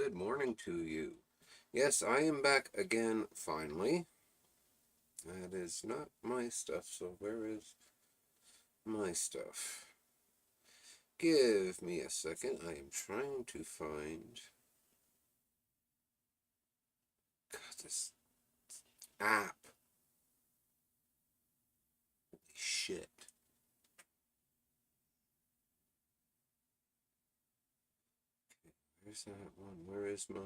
good morning to you. Yes, I am back again, finally. That is not my stuff, so where is my stuff? Give me a second. I am trying to find. God, this app. Holy shit. Where's that one? Where is my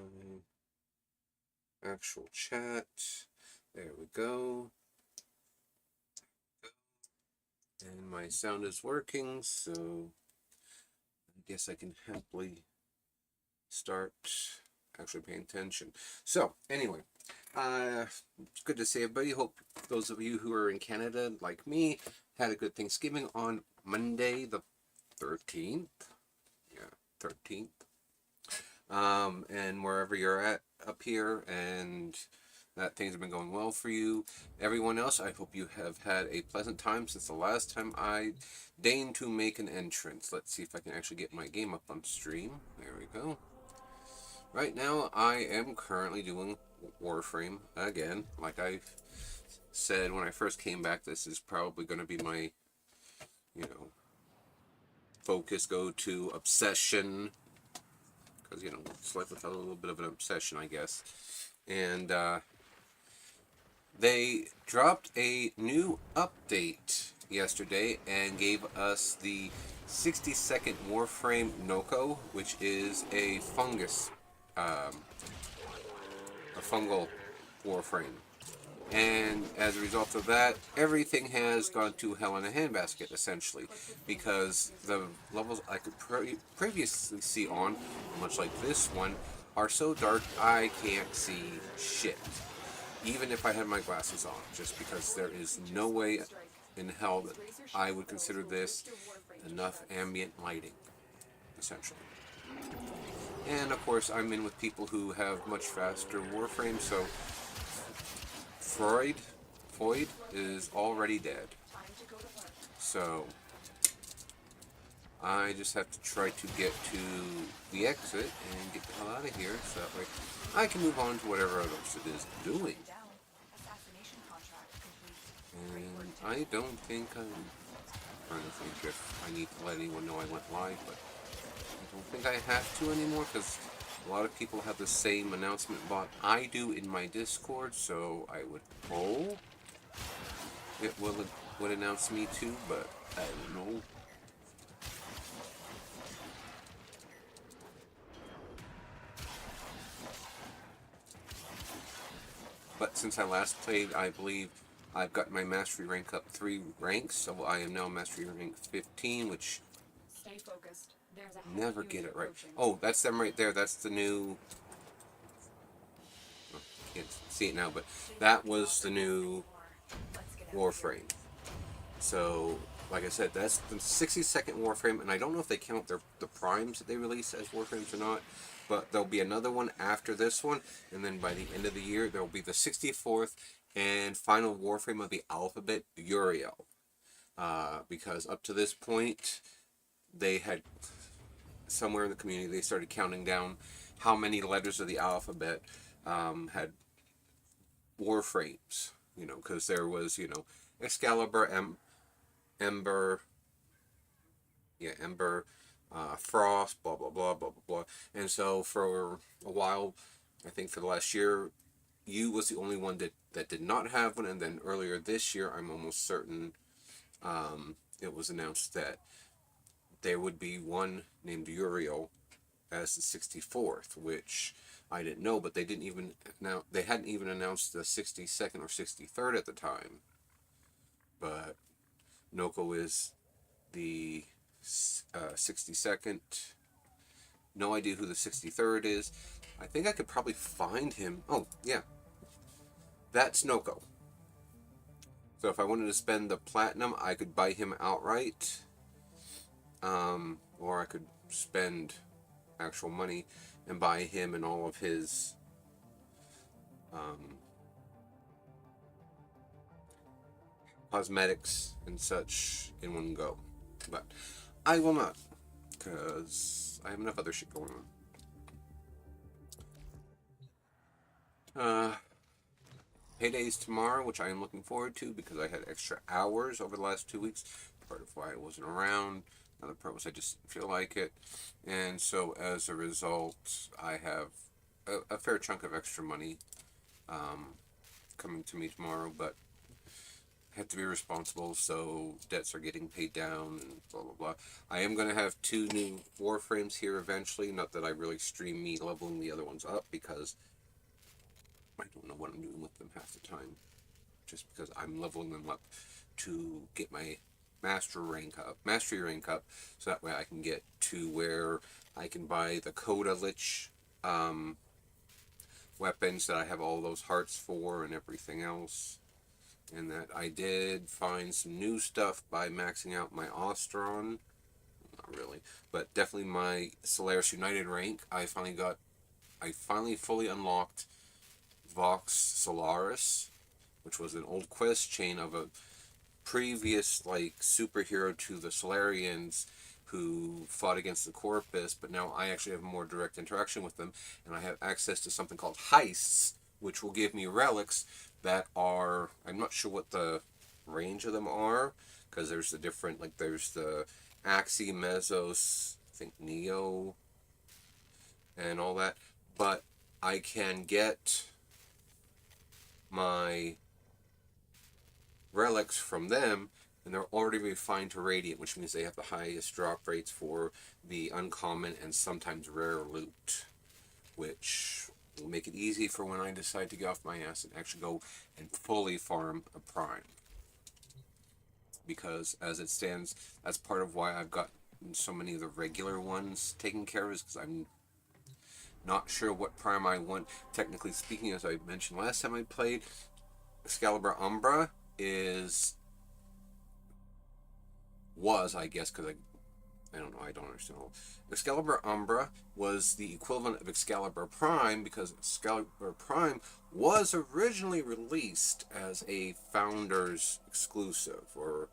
actual chat? There we go. And my sound is working, so I guess I can happily start actually paying attention. So, anyway, it's good to see everybody. Hope those of you who are in Canada, like me, had a good Thanksgiving on Monday, the 13th. Yeah, 13th. And wherever you're at up here, and that things have been going well for you. Everyone else, I hope you have had a pleasant time since the last time I deigned to make an entrance. Let's see if I can actually get my game up on stream. There we go. Right now, I am currently doing Warframe again. Like I said when I first came back, this is probably going to be my, focus, go-to, obsession. Because, it's like with a little bit of an obsession, I guess. And they dropped a new update yesterday and gave us the 60-second Warframe Noko, which is a fungus, a fungal Warframe. And as a result of that, everything has gone to hell in a handbasket, essentially, because the levels I could previously see on, much like this one, are so dark I can't see shit. Even if I had my glasses on, just because there is no way in hell that I would consider this enough ambient lighting, essentially. And of course, I'm in with people who have much faster Warframes, so Freud is already dead. So I just have to try to get to the exit and get the hell out of here, so that way I can move on to whatever else it is doing. And I don't think I'm trying to think if I need to let anyone know I went live, but I don't think I have to anymore, because a lot of people have the same announcement bot I do in my Discord, so I would hope it would announce me too, but I don't know. But since I last played, I believe I've got my mastery rank up 3 ranks, so I am now mastery rank 15, which stay focused. Never get it right. Oh, that's them right there. That's the new. Oh, can't see it now, but that was the new Warframe. So, like I said, that's the 60-second Warframe, and I don't know if they count the primes that they release as Warframes or not, but there'll be another one after this one, and then by the end of the year, there'll be the 64th and final Warframe of the alphabet, Uriel. Because up to this point, they had, somewhere in the community, they started counting down how many letters of the alphabet had Warframes, because there was, Excalibur, Ember, Frost, blah, blah, blah, blah, blah, blah. And so for a while, I think for the last year, U was the only one that did not have one. And then earlier this year, I'm almost certain it was announced that there would be one named Uriel as the 64th, which I didn't know, but they hadn't even announced the 62nd or 63rd at the time. But Noko is the 62nd. No idea who the 63rd is. I think I could probably find him. Oh, yeah. That's Noko. So if I wanted to spend the platinum, I could buy him outright. Or I could spend actual money and buy him and all of his cosmetics and such in one go. But I will not, because I have enough other shit going on. Uh, Payday's tomorrow, which I am looking forward to because I had extra hours over the last 2 weeks. Part of why I wasn't around. Another part was I just didn't feel like it. And so as a result, I have a fair chunk of extra money um, coming to me tomorrow, but I have to be responsible, so debts are getting paid down and blah blah blah. I am going to have 2 new Warframes here eventually. Not that I really stream me leveling the other ones up because I don't know what I'm doing with them half the time. Just because I'm leveling them up to get my mastery rank up, so that way I can get to where I can buy the Coda Lich um, weapons that I have all those hearts for and everything else. And that I did find some new stuff by maxing out my Ostron. Not really, but definitely my Solaris United rank. I finally fully unlocked Vox Solaris, which was an old quest chain of a previous like superhero to the Solarians who fought against the Corpus, but now I actually have more direct interaction with them, and I have access to something called heists, which will give me relics that are, I'm not sure what the range of them are, because there's the different, like there's the Axii, Mesos, I think Neo, and all that, but I can get my relics from them, and they're already refined to Radiant, which means they have the highest drop rates for the uncommon and sometimes rare loot, which will make it easy for when I decide to get off my ass and actually go and fully farm a Prime. Because as it stands, that's part of why I've got so many of the regular ones taken care of, is because I'm not sure what Prime I want. Technically speaking, as I mentioned last time I played, Excalibur Umbra I guess, because I don't know, I don't understand all. Excalibur Umbra was the equivalent of Excalibur Prime because Excalibur Prime was originally released as a Founders exclusive or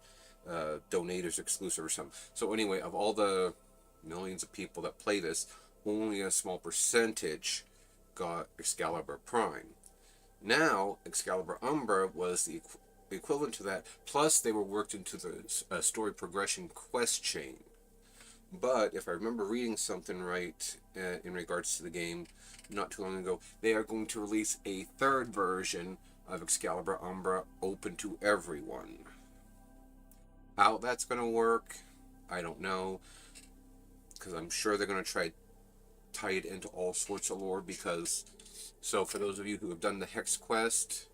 Donators exclusive or something. So anyway, of all the millions of people that play this, only a small percentage got Excalibur Prime. Now, Excalibur Umbra was the equivalent to that, plus they were worked into the story progression quest chain. But if I remember reading something right in regards to the game not too long ago, they are going to release a third version of Excalibur Umbra open to everyone. How that's going to work, I don't know, because I'm sure they're going to try to tie it into all sorts of lore. Because, so for those of you who have done the Hex quest,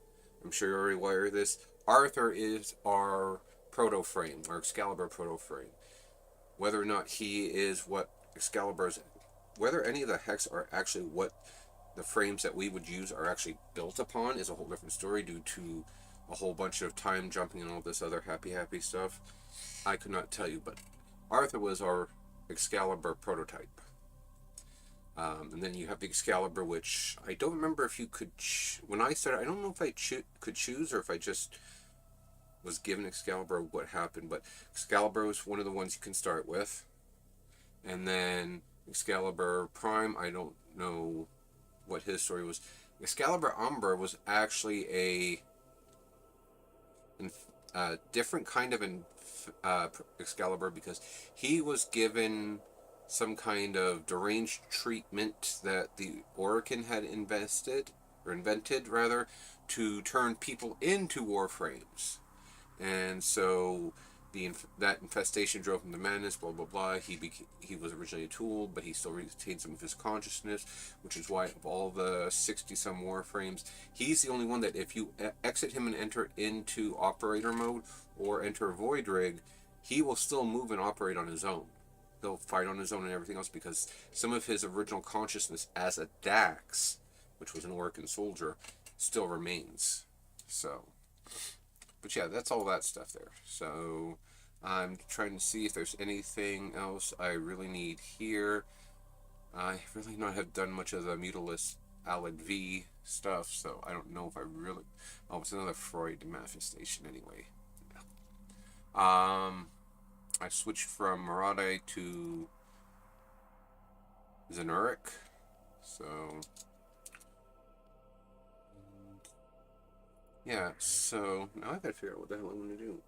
I'm sure you're already aware of this. Arthur is our proto frame, our Excalibur proto frame. Whether or not he is what Excalibur's, whether any of the Hex are actually what the frames that we would use are actually built upon is a whole different story due to a whole bunch of time jumping and all this other happy stuff. I could not tell you, but Arthur was our Excalibur prototype. And then you have the Excalibur, which I don't remember if you could, when I started, I don't know if I could choose or if I just was given Excalibur, what happened, but Excalibur was one of the ones you can start with. And then Excalibur Prime, I don't know what his story was. Excalibur Umbra was actually a different kind of Excalibur because he was given some kind of deranged treatment that the Orokin had invented rather, to turn people into Warframes. And so that infestation drove him to madness, blah blah blah. He was originally a tool, but he still retained some of his consciousness, which is why of all the 60-some Warframes, he's the only one that if you exit him and enter into operator mode or enter Void Rig, he will still move and operate on his own. He'll fight on his own and everything else because some of his original consciousness as a Dax, which was an Orokin soldier, still remains. So, but yeah, that's all that stuff there. So I'm trying to see if there's anything else I really need here. I really not have done much of the Mutalisk Alad V stuff, so I don't know if I really. Oh, it's another Freud manifestation anyway. I switched from Marade to Zenurik, so Yeah, so now I gotta figure out what the hell I want to do.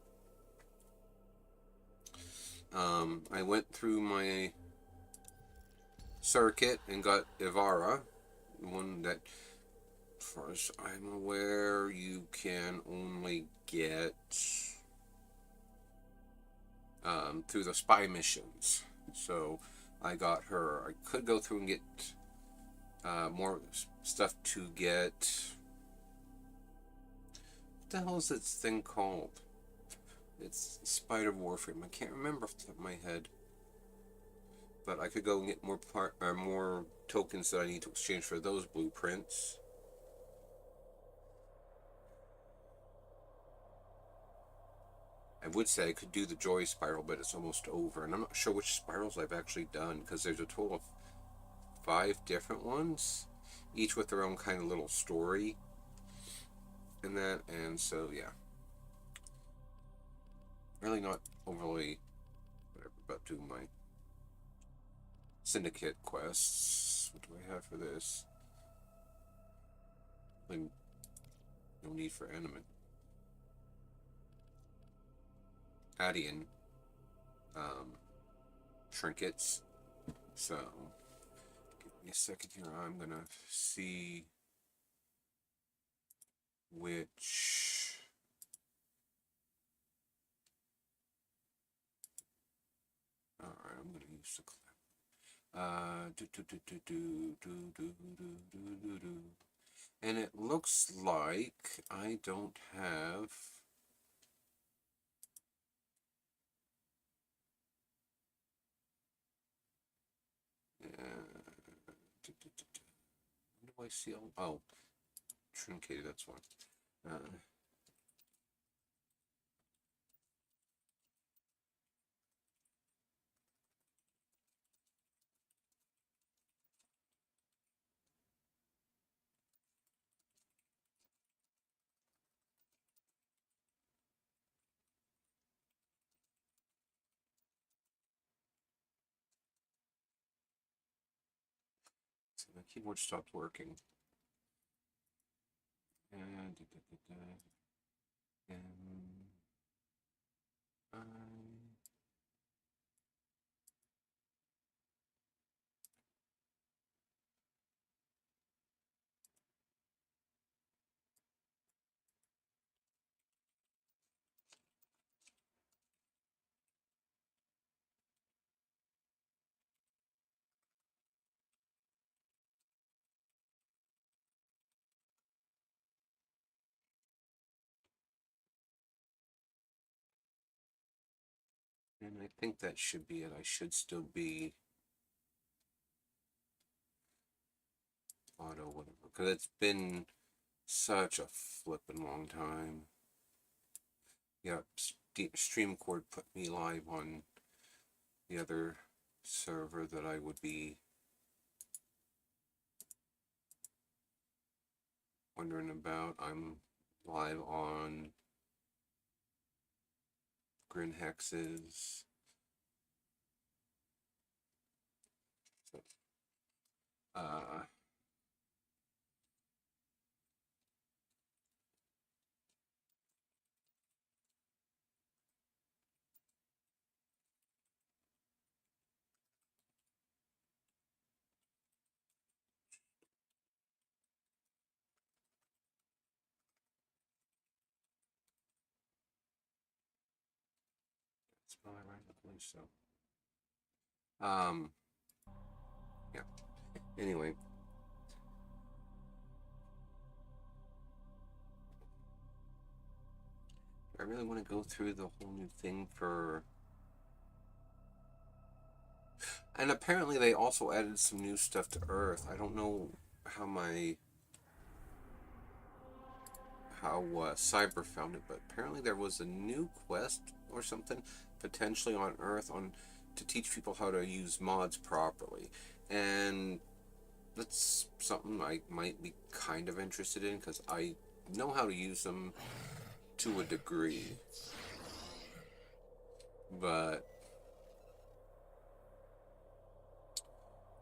I went through my circuit and got Ivara, one that, as far as I'm aware, you can only get through the spy missions. So I got her. I could go through and get more stuff to get. What the hell is this thing called? It's Spider Warframe. I can't remember off the top of my head. But I could go and get more tokens that I need to exchange for those blueprints. I would say I could do the Joy Spiral, but it's almost over. And I'm not sure which spirals I've actually done, because there's a total of 5 different ones, each with their own kind of little story in that. And so, yeah. Really not overly whatever about doing my syndicate quests. What do I have for this? Really no need for animate. Adian trinkets. So, give me a second here. I'm gonna see which. Alright, I'm gonna use the clip. And it looks like I don't have. What do I see? Oh, truncated, that's one. So my keyboard stopped working. And I and I think that should be it. I should still be auto whatever, because it's been such a flippin' long time. Yeah, StreamCord put me live on the other server that I would be wondering about. I'm live on Grin Hexes. So, that's probably right. I believe so. Yeah. Anyway. I really want to go through the whole new thing for. And apparently they also added some new stuff to Earth. I don't know how Cyber found it, but apparently there was a new quest or something potentially on Earth on to teach people how to use mods properly, and that's something I might be kind of interested in because I know how to use them to a degree, but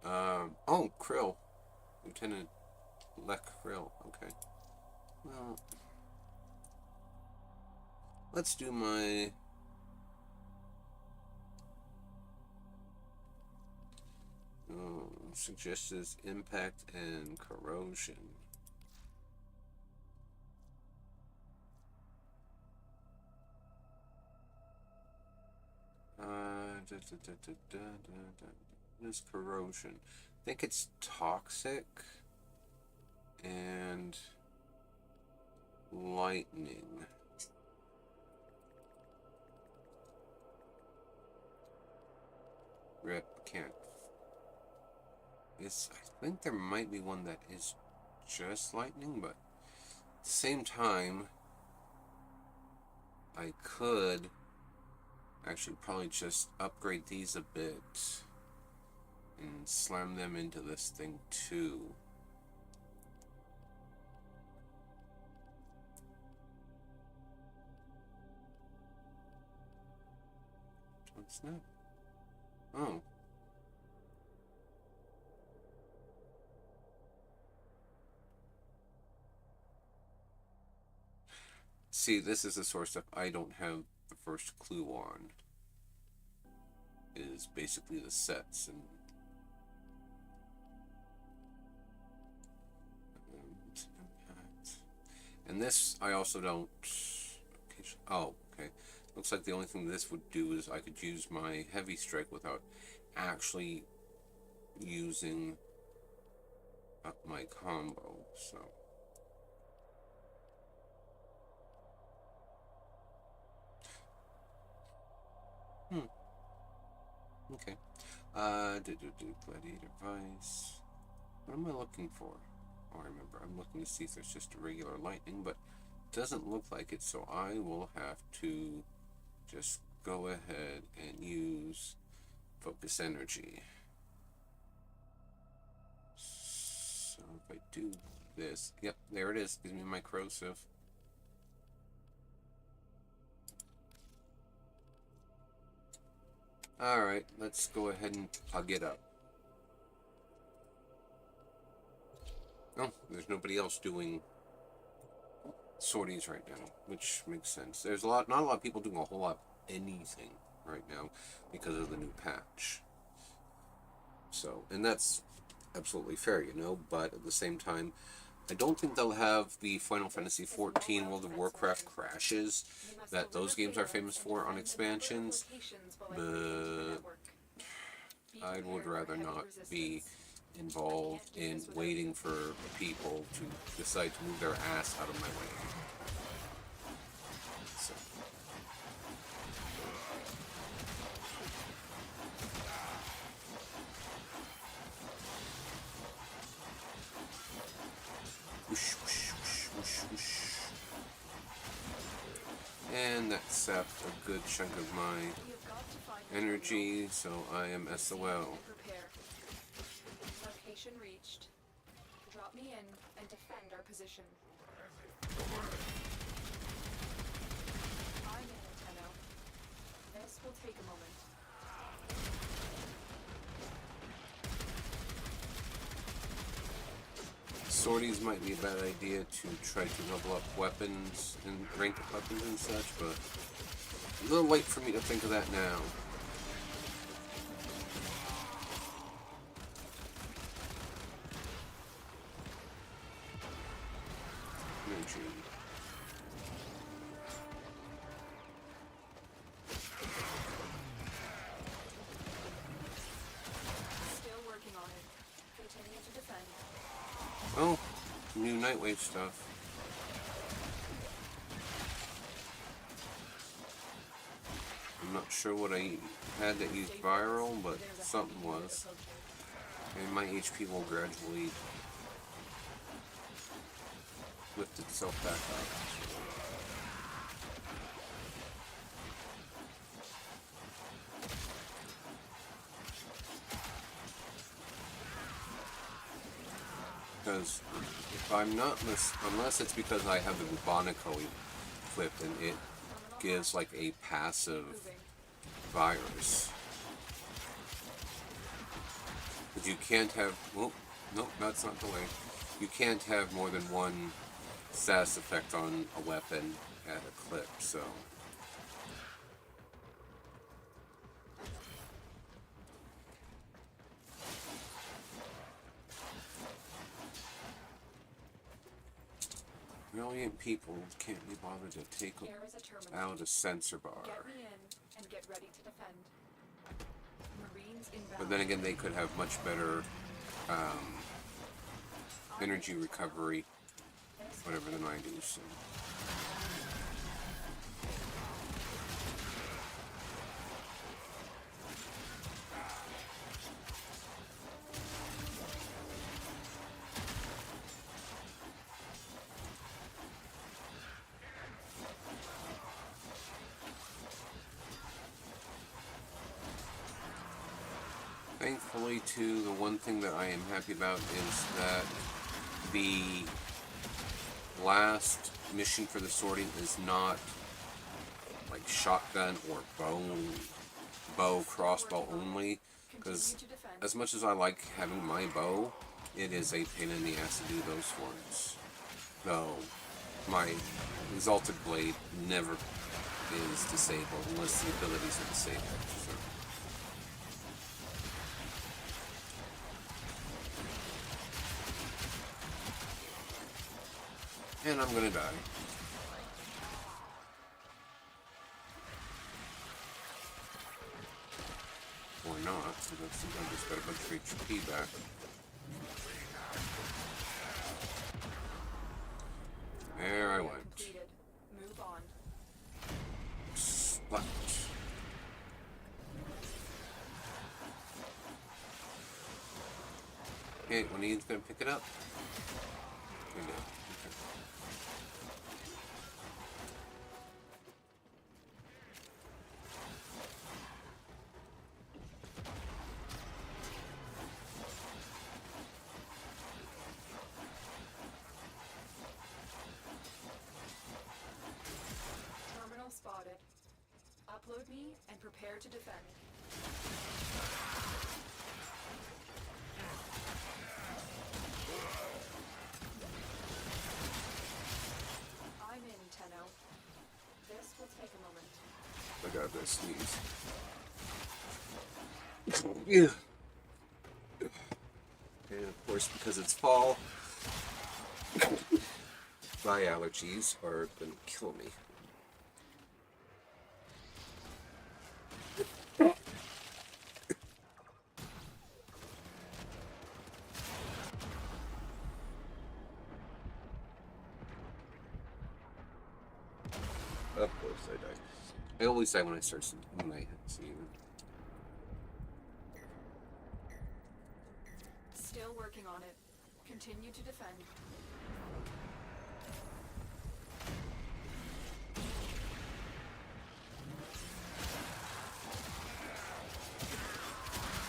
oh, Krill, Lieutenant Lek Krill. Okay, well. Let's do my... suggested impact and corrosion. This corrosion. I think it's toxic and lightning. Rip can't. I think there might be one that is just lightning, but at the same time, I could actually probably just upgrade these a bit and slam them into this thing too. What's that? Oh. See, this is the sort of stuff I don't have the first clue on. Is basically the sets and impact. And this I also don't. Oh, okay. Looks like the only thing this would do is I could use my heavy strike without actually using up my combo. So. Okay. Gladiator Vice. What am I looking for? Oh, I remember. I'm looking to see if there's just a regular lightning, but it doesn't look like it, so I will have to just go ahead and use focus energy. So if I do this, yep, there it is. Gives me my corrosive. Alright, let's go ahead and pug it up. Oh, there's nobody else doing sorties right now, which makes sense. There's not a lot of people doing a whole lot of anything right now because of the new patch. So, and that's absolutely fair, you know, but at the same time, I don't think they'll have the Final Fantasy XIV World of Warcraft crashes that those games are famous for on expansions, but I would rather not be involved in waiting for people to decide to move their ass out of my way. So. Whoosh, whoosh, whoosh, whoosh, whoosh. And that sapped a good chunk of my energy, so I am SOL. Location reached. Drop me in and defend our position. I'm in, Tenno. This will take a moment. Sorties might be a bad idea to try to level up weapons and rank up weapons and such, but a little late for me to think of that now. Energy. Still working on it. Continue to defend. Oh, new Nightwave stuff. I'm not sure what I had that used viral, but something was. And my HP will gradually lift itself back up. Because if I'm not unless it's because I have the Bubonico equipped and it gives like a passive virus. But you can't have, well, nope, that's not the way. You can't have more than one status effect on a weapon at a clip, so Brilliant people can't be bothered to take Here is a terminal. out a sensor bar. Get me in and get ready to defend. Marines inbound. But then again, they could have much better energy recovery, whatever the 90s. So. Thankfully, too, the one thing that I am happy about is that the last mission for the sorting is not like shotgun or bow, crossbow only. Because as much as I like having my bow, it is a pain in the ass to do those ones. Though my Exalted Blade never is disabled unless the abilities are disabled. So. And I'm gonna die. Or not, because I just got a bunch of HP back. There I went. Completed. Move on. Splat. Okay, when he's gonna pick it up? We do. Okay. Terminal spotted. Upload me and prepare to defend. I'm in, Tenno. This will take a moment. I gotta sneeze. Yeah. And of course, because it's fall, my allergies are gonna kill me. Of course I die. I always die when I start sneezing. Still working on it. Continue to defend.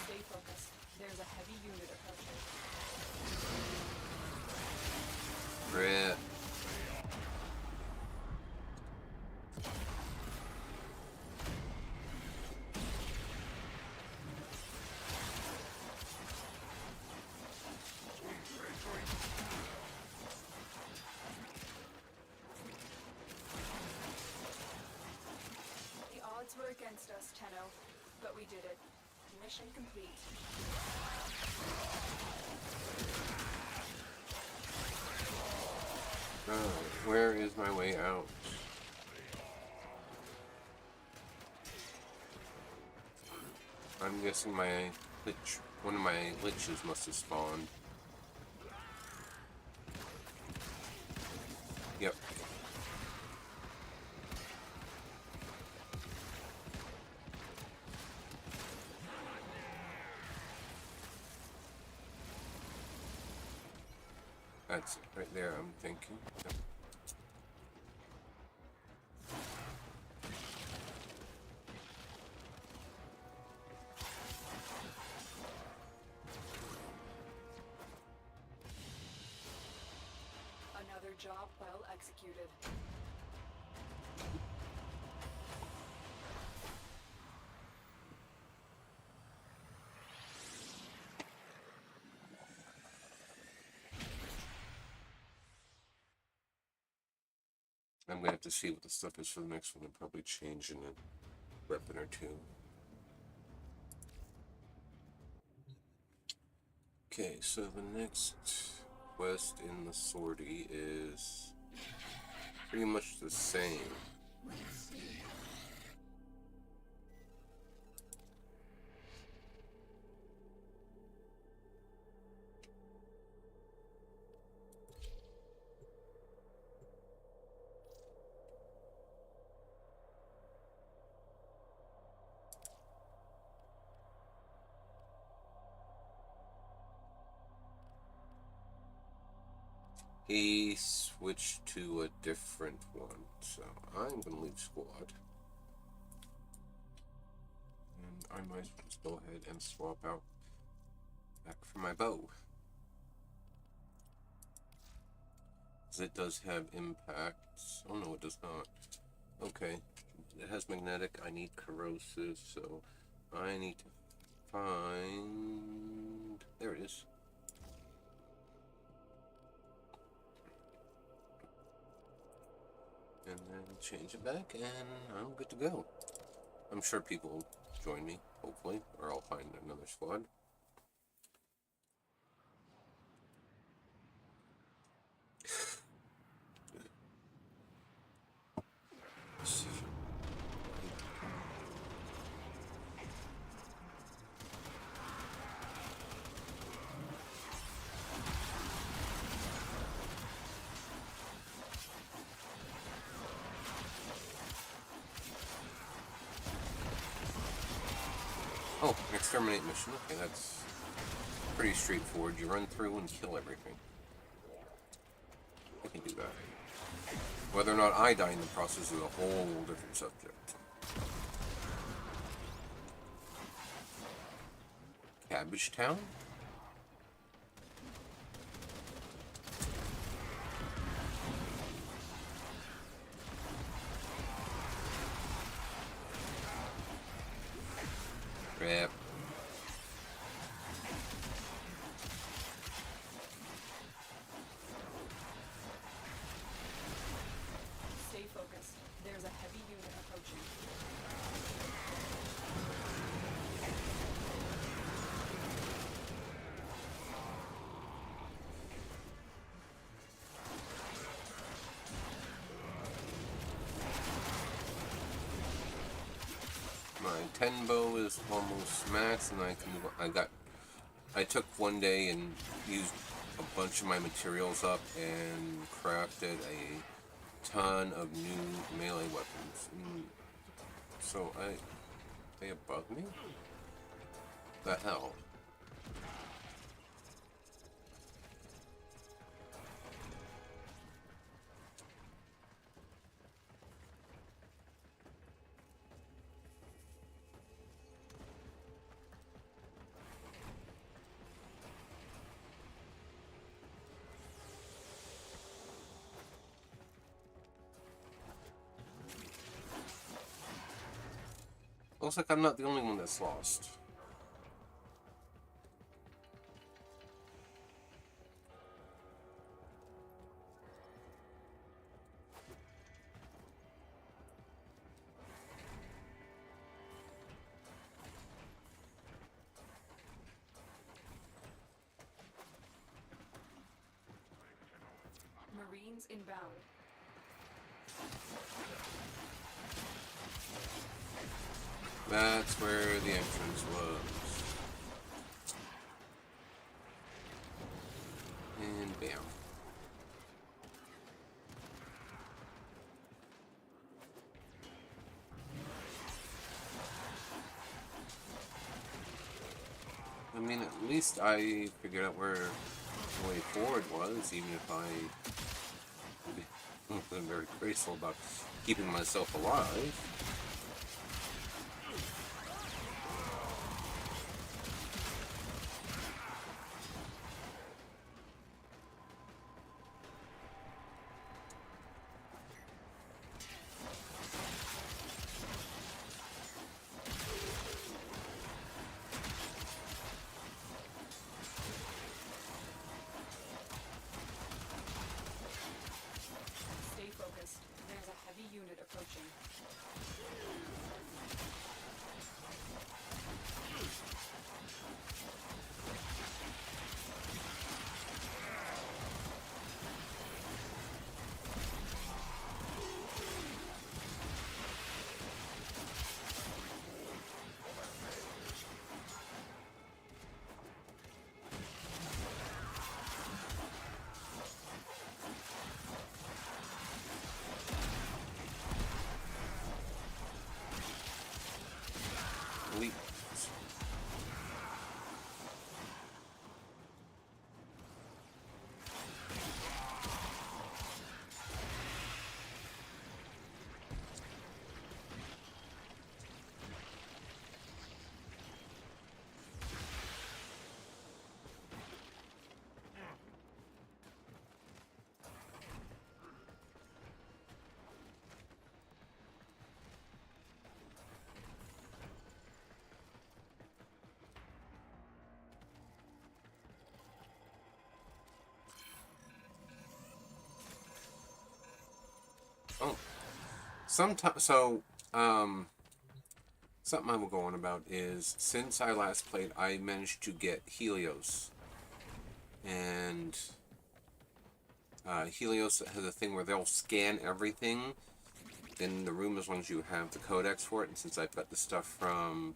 Stay focused. There's a heavy unit approaching. Rip. The odds were against us, Tenno, but we did it. Mission complete. Oh, where is my way out? I'm guessing my one of my liches must have spawned. Yep. That's it right there, I'm thinking. Yep. Another job well executed. I'm gonna have to see what the stuff is for the next one and probably change in a weapon or two. Okay, so the next quest in the sortie is Pretty much the same. He switched to a different one, so I'm gonna leave squad. And I might as well just go ahead and swap out back for my bow. Because it does have impact. Oh no, it does not. Okay. It has magnetic, I need corrosive, so I need to find... There it is. And then change it back, and I'm good to go. I'm sure people will join me, hopefully, or I'll find another squad. Oh, an exterminate mission. Okay, that's pretty straightforward. You run through and kill everything. I can do that. Whether or not I die in the process is a whole different subject. Cabbage Town? Rip. Stay focused. There's a heavy unit approaching. My 10 bow is almost max, and I took one day and used a bunch of my materials up and crafted a ton of new melee weapons. So they above me? The hell? Looks like I'm not the only one that's lost. Marines inbound. That's where the entrance was. And bam. I mean, at least I figured out where the way forward was, even if I wasn't very graceful about keeping myself alive. Stay focused. There's a heavy unit approaching. sometimes, something I will go on about is since I last played, I managed to get Helios, and Helios has a thing where they'll scan everything in the room as long as you have the codex for it. And since I've got the stuff from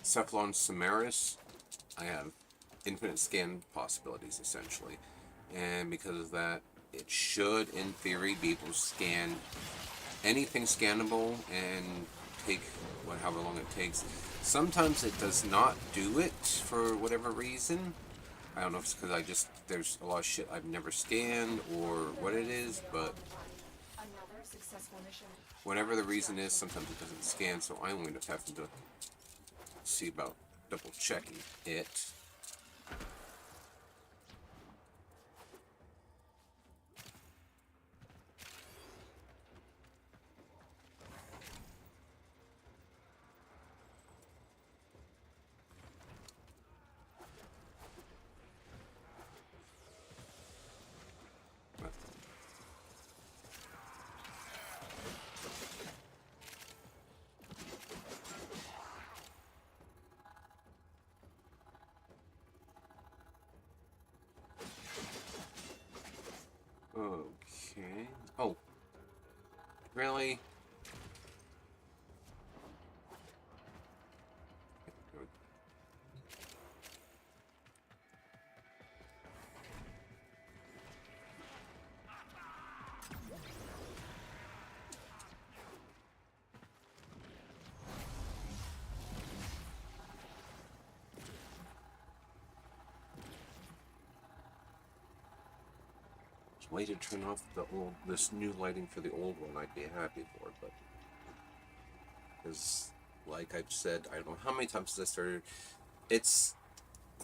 Cephalon Samaris, I have infinite scan possibilities essentially, and because of that, it should, in theory, be able to scan anything scannable and take however long it takes. Sometimes it does not do it for whatever reason. I don't know if it's because there's a lot of shit I've never scanned or what it is, but Another successful mission. whatever the reason is, sometimes it doesn't scan, so I'm going to have to see about double checking it. Okay. Oh. Really? Way to turn off this new lighting for the old one, I'd be happy for it, but because, like I've said, I don't know how many times since I started, it's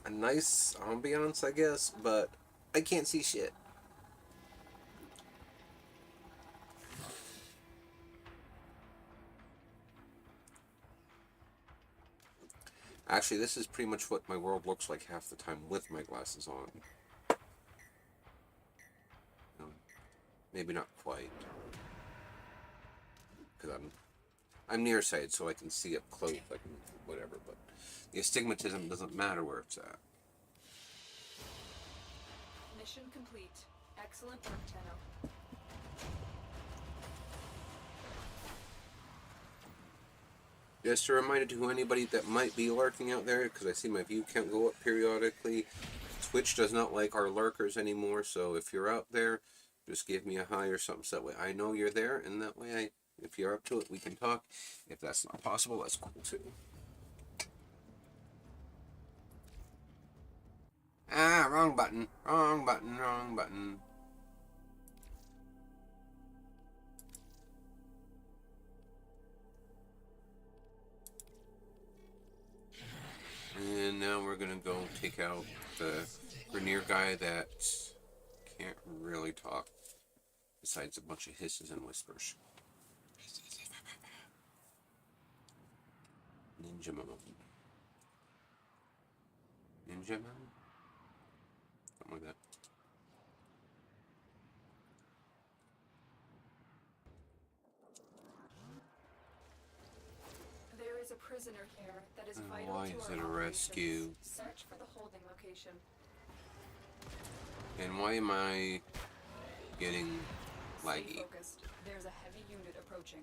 a nice ambiance, I guess, but I can't see shit. Actually, this is pretty much what my world looks like half the time with my glasses on. Maybe not quite, because I'm nearsighted, so I can see up close, I can whatever. But the astigmatism doesn't matter where it's at. Mission complete. Excellent work, Tenno. Just a reminder to anybody that might be lurking out there, because I see my view count go up periodically. Twitch does not like our lurkers anymore, so if you're out there, just give me a hi or something so that way I know you're there, and that way if you're up to it, we can talk. If that's not possible, that's cool too. Ah, wrong button. Wrong button, wrong button. And now we're gonna go take out the Grenier guy that can't really talk, besides a bunch of hisses and whispers. Ninja Mom. Ninja Mom? Something like that. There is a prisoner here that is And vital why to is our it a operations. rescue? Search for the holding location. And why am I getting Stay laggy? focused. There's a heavy unit approaching.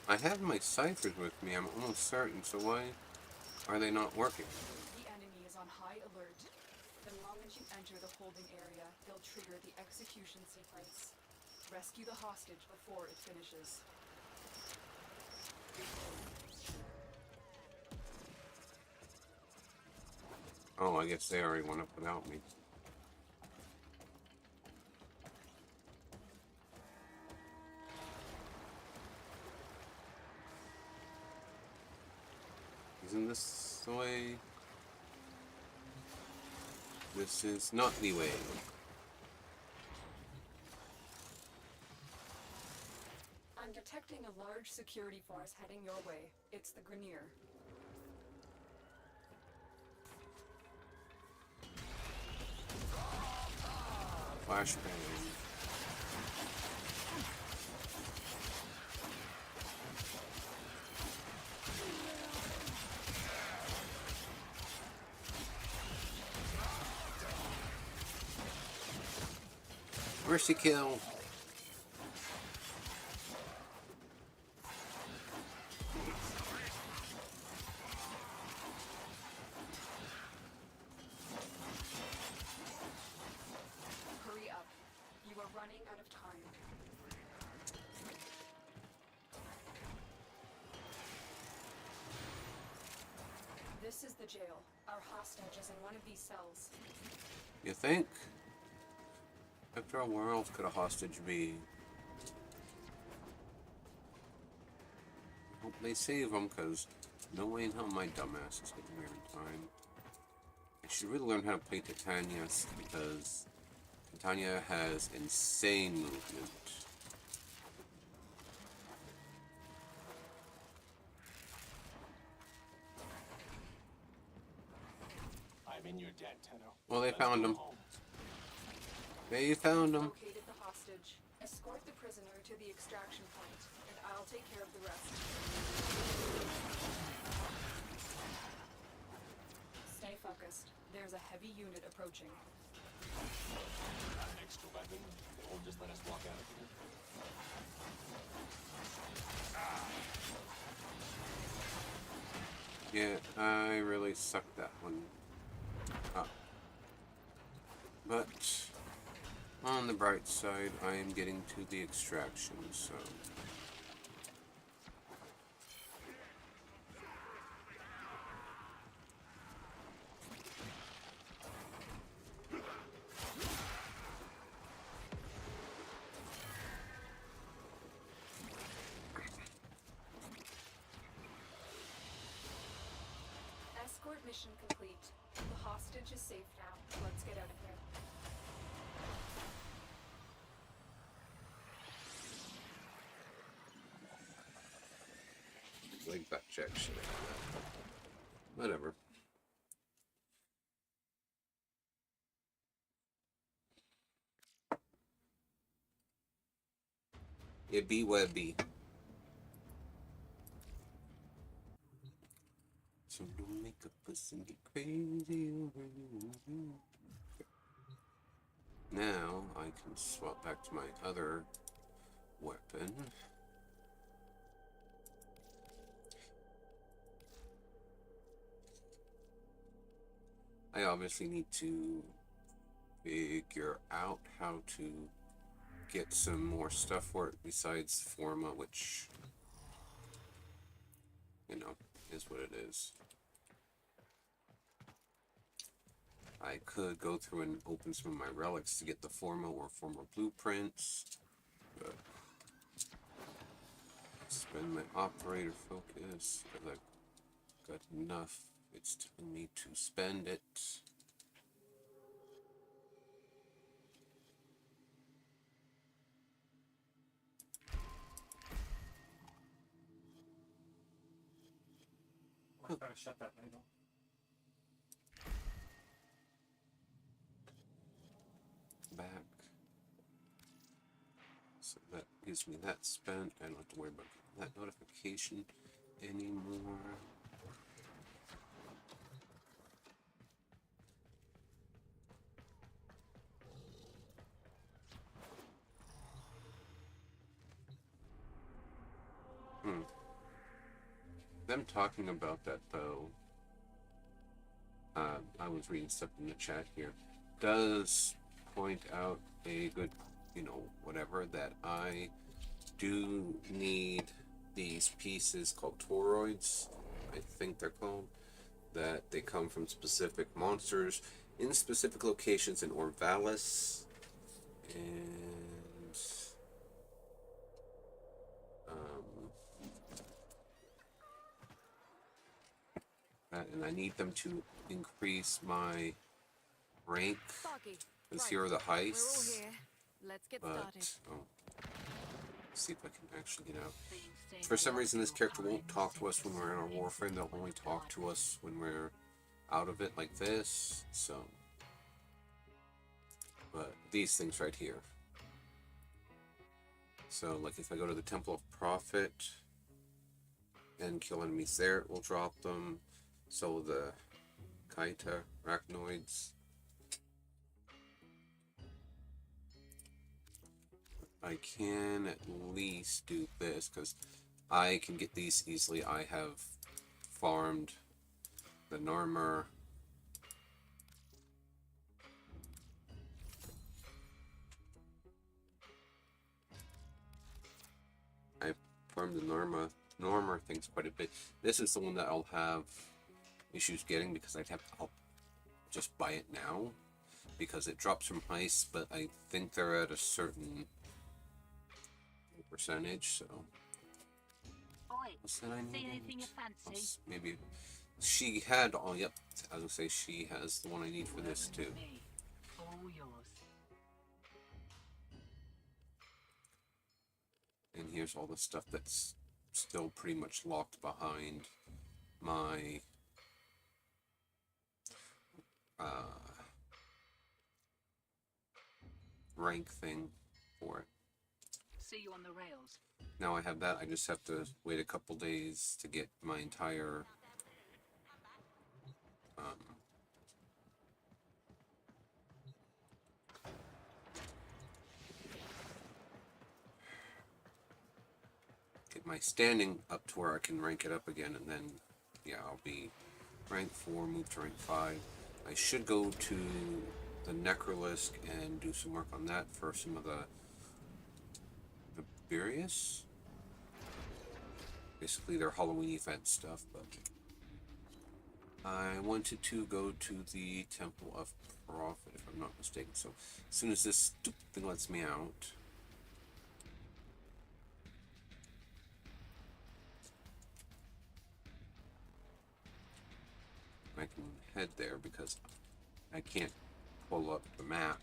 I have my ciphers with me, I'm almost certain, so why are they not working? The enemy is on high alert. The moment you enter the holding area, they'll trigger the execution sequence. Rescue the hostage before it finishes. Oh, I guess they already went up without me. Isn't this the way? This is not the way. I'm detecting a large security force heading your way. It's the Grineer. Flashbang. Mercy kill. Hurry up. You are running out of time. This is the jail. Our hostage is in one of these cells. You think? After all, where else could a hostage be? Hope they save him, because no way in hell my dumbass is getting there in time. I should really learn how to play Titania, because Titania has insane movement. I'm in your debt, Tenno. Well, they Let's found go him. home. They found him. Located the hostage. Escort the prisoner to the extraction point, and I'll take care of the rest. Stay focused. There's a heavy unit approaching. Got an extra weapon? They won't just let us walk out of here. Yeah, I really sucked that one up. But on the bright side, I am getting to the extraction, so. Escort mission complete. The hostage is safe now. Let's get out of here. Like that check shit. Whatever. It be what it be. So don't make a puss and get crazy over you. Now I can swap back to my other weapon. I obviously need to figure out how to get some more stuff for it besides Forma, which, you know, is what it is. I could go through and open some of my relics to get the Forma or Forma blueprints, but spend my operator focus, because I've got enough. It's telling me to spend it. I gotta shut that window. Back. So that gives me that spent. I don't have to worry about that notification anymore. Them talking about that though, I was reading stuff in the chat here, does point out a good, you know, whatever, that I do need these pieces called toroids, I think they're called, that they come from specific monsters in specific locations in Orvalis, and and I need them to increase my rank, Sparky. because Right. here are the We're all heists, here. Let's get but, started. see if I can actually get out. For some reason, this character won't talk to us when we're in our Warframe. They'll only talk to us when we're out of it, like this. So, but these things right here. So, like if I go to the Temple of Prophet and kill enemies there, it will drop them. So the Kaita arachnoids. I can at least do this because I can get these easily. I have farmed the Narmer. I farmed the Narmer things quite a bit. This is the one that I'll have issues getting because I'll just buy it now because it drops from ice, but I think they're at a certain percentage, so Oi, what's that I see need? anything you fancy? Maybe she had all. Yep, I was gonna say she has the one I need for this too. Me. All yours. And here's all the stuff that's still pretty much locked behind my rank thing for it. See you on the rails. Now I have that, I just have to wait a couple days to get my entire get my standing up to where I can rank it up again, and then yeah, I'll be rank 4, move to rank 5. I should go to the Necrolisk and do some work on that for some of the Burius. Basically their Halloween event stuff, but I wanted to go to the Temple of Prophet, if I'm not mistaken. So as soon as this stupid thing lets me out, I can head there because I can't pull up the map,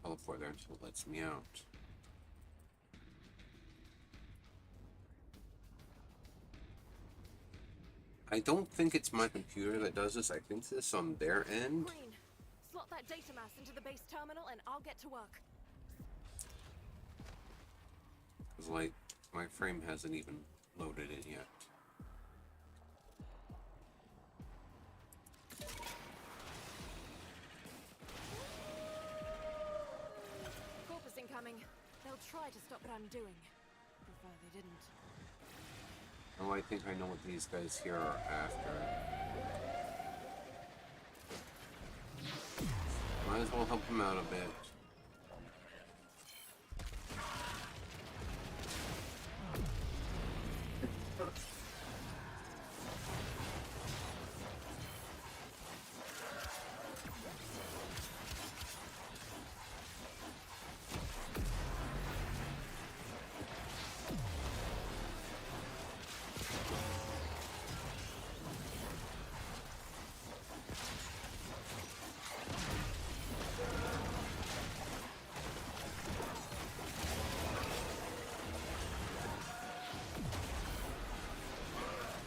teleport there until it lets me out. I don't think it's my computer that does this. I think this is on their end. Green, slot that data mass into the base terminal and I'll get to work. It's like my frame hasn't even loaded in yet. Corpus incoming. They'll try to stop what I'm doing. Prefer they didn't. Oh, I think I know what these guys here are after. Might as well help them out a bit.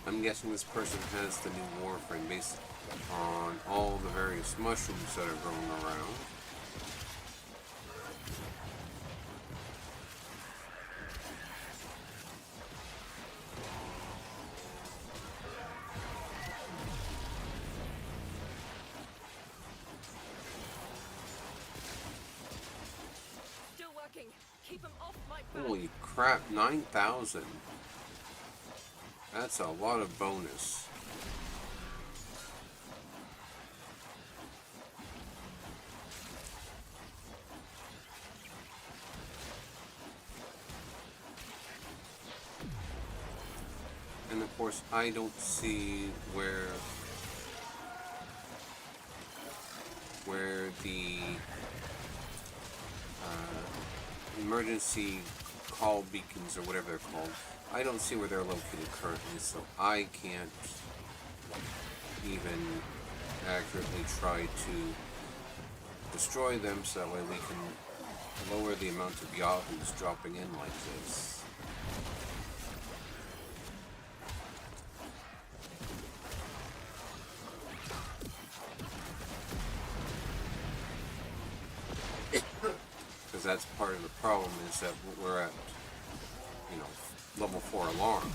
I'm guessing this person has the new Warframe based on all the various mushrooms that are growing around. Still working. Keep them off my back. Holy crap, 9,000. That's a lot of bonus. And of course, I don't see where the emergency call beacons or whatever they're called. I don't see where they're located currently, so I can't even accurately try to destroy them so that way we can lower the amount of yahoos dropping in like this. Because that's part of the problem, is that we're at, you know, level 4 alarm.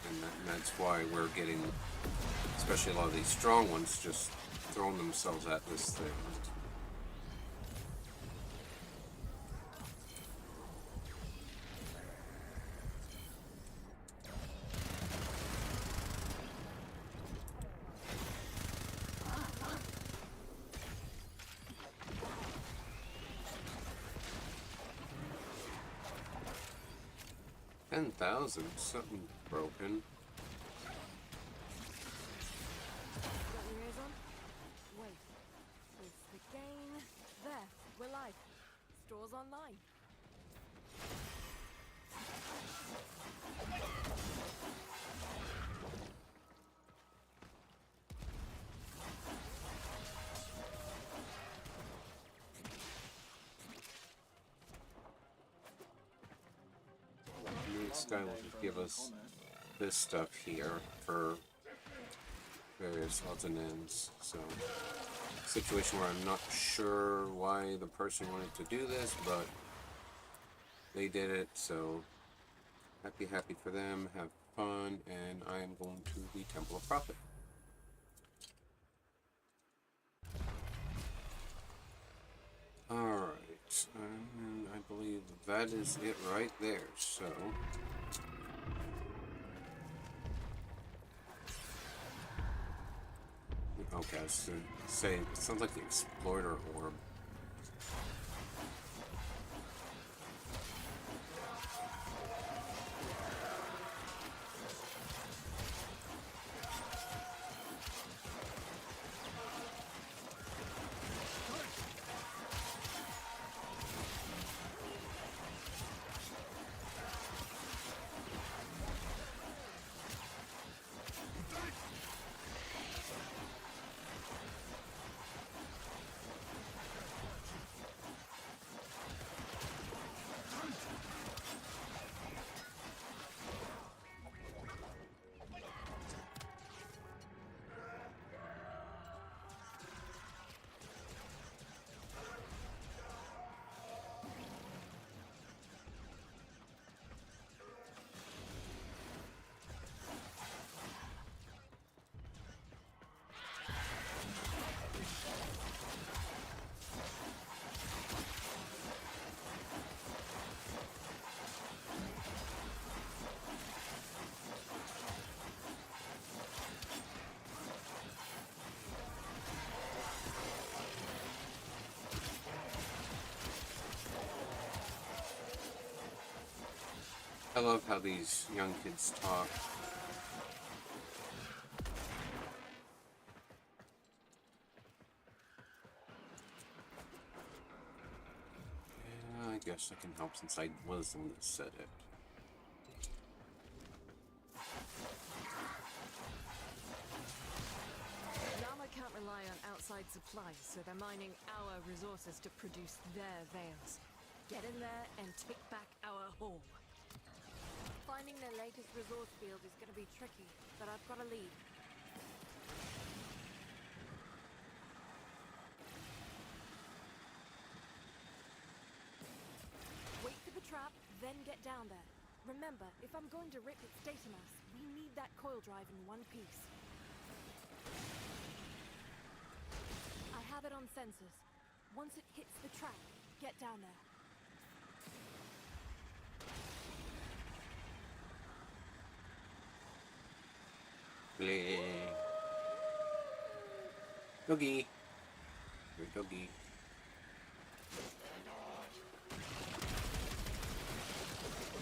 And that's why we're getting, especially a lot of these strong ones, just throwing themselves at this thing. Something broken. Got your ears on? Wait. It's the game. There. We're live. Store's online. This guy will just give us this stuff here for various odds and ends. So, situation where I'm not sure why the person wanted to do this, but they did it, so happy for them, have fun, and I am going to the Temple of Profit. Alright, and I believe that is it right there, so... Okay, so say, it sounds like the Exploiter Orb. I love how these young kids talk. Yeah, I guess I can help since I was the one that said it. Nama can't rely on outside supplies, so they're mining our resources to produce their veils. Get in there and take back our haul. Finding their latest resource field is going to be tricky, but I've got a lead. Wait for the trap, then get down there. Remember, if I'm going to rip its data mass, we need that coil drive in one piece. I have it on sensors. Once it hits the trap, get down there. Bleh. Doggy. Your doggy.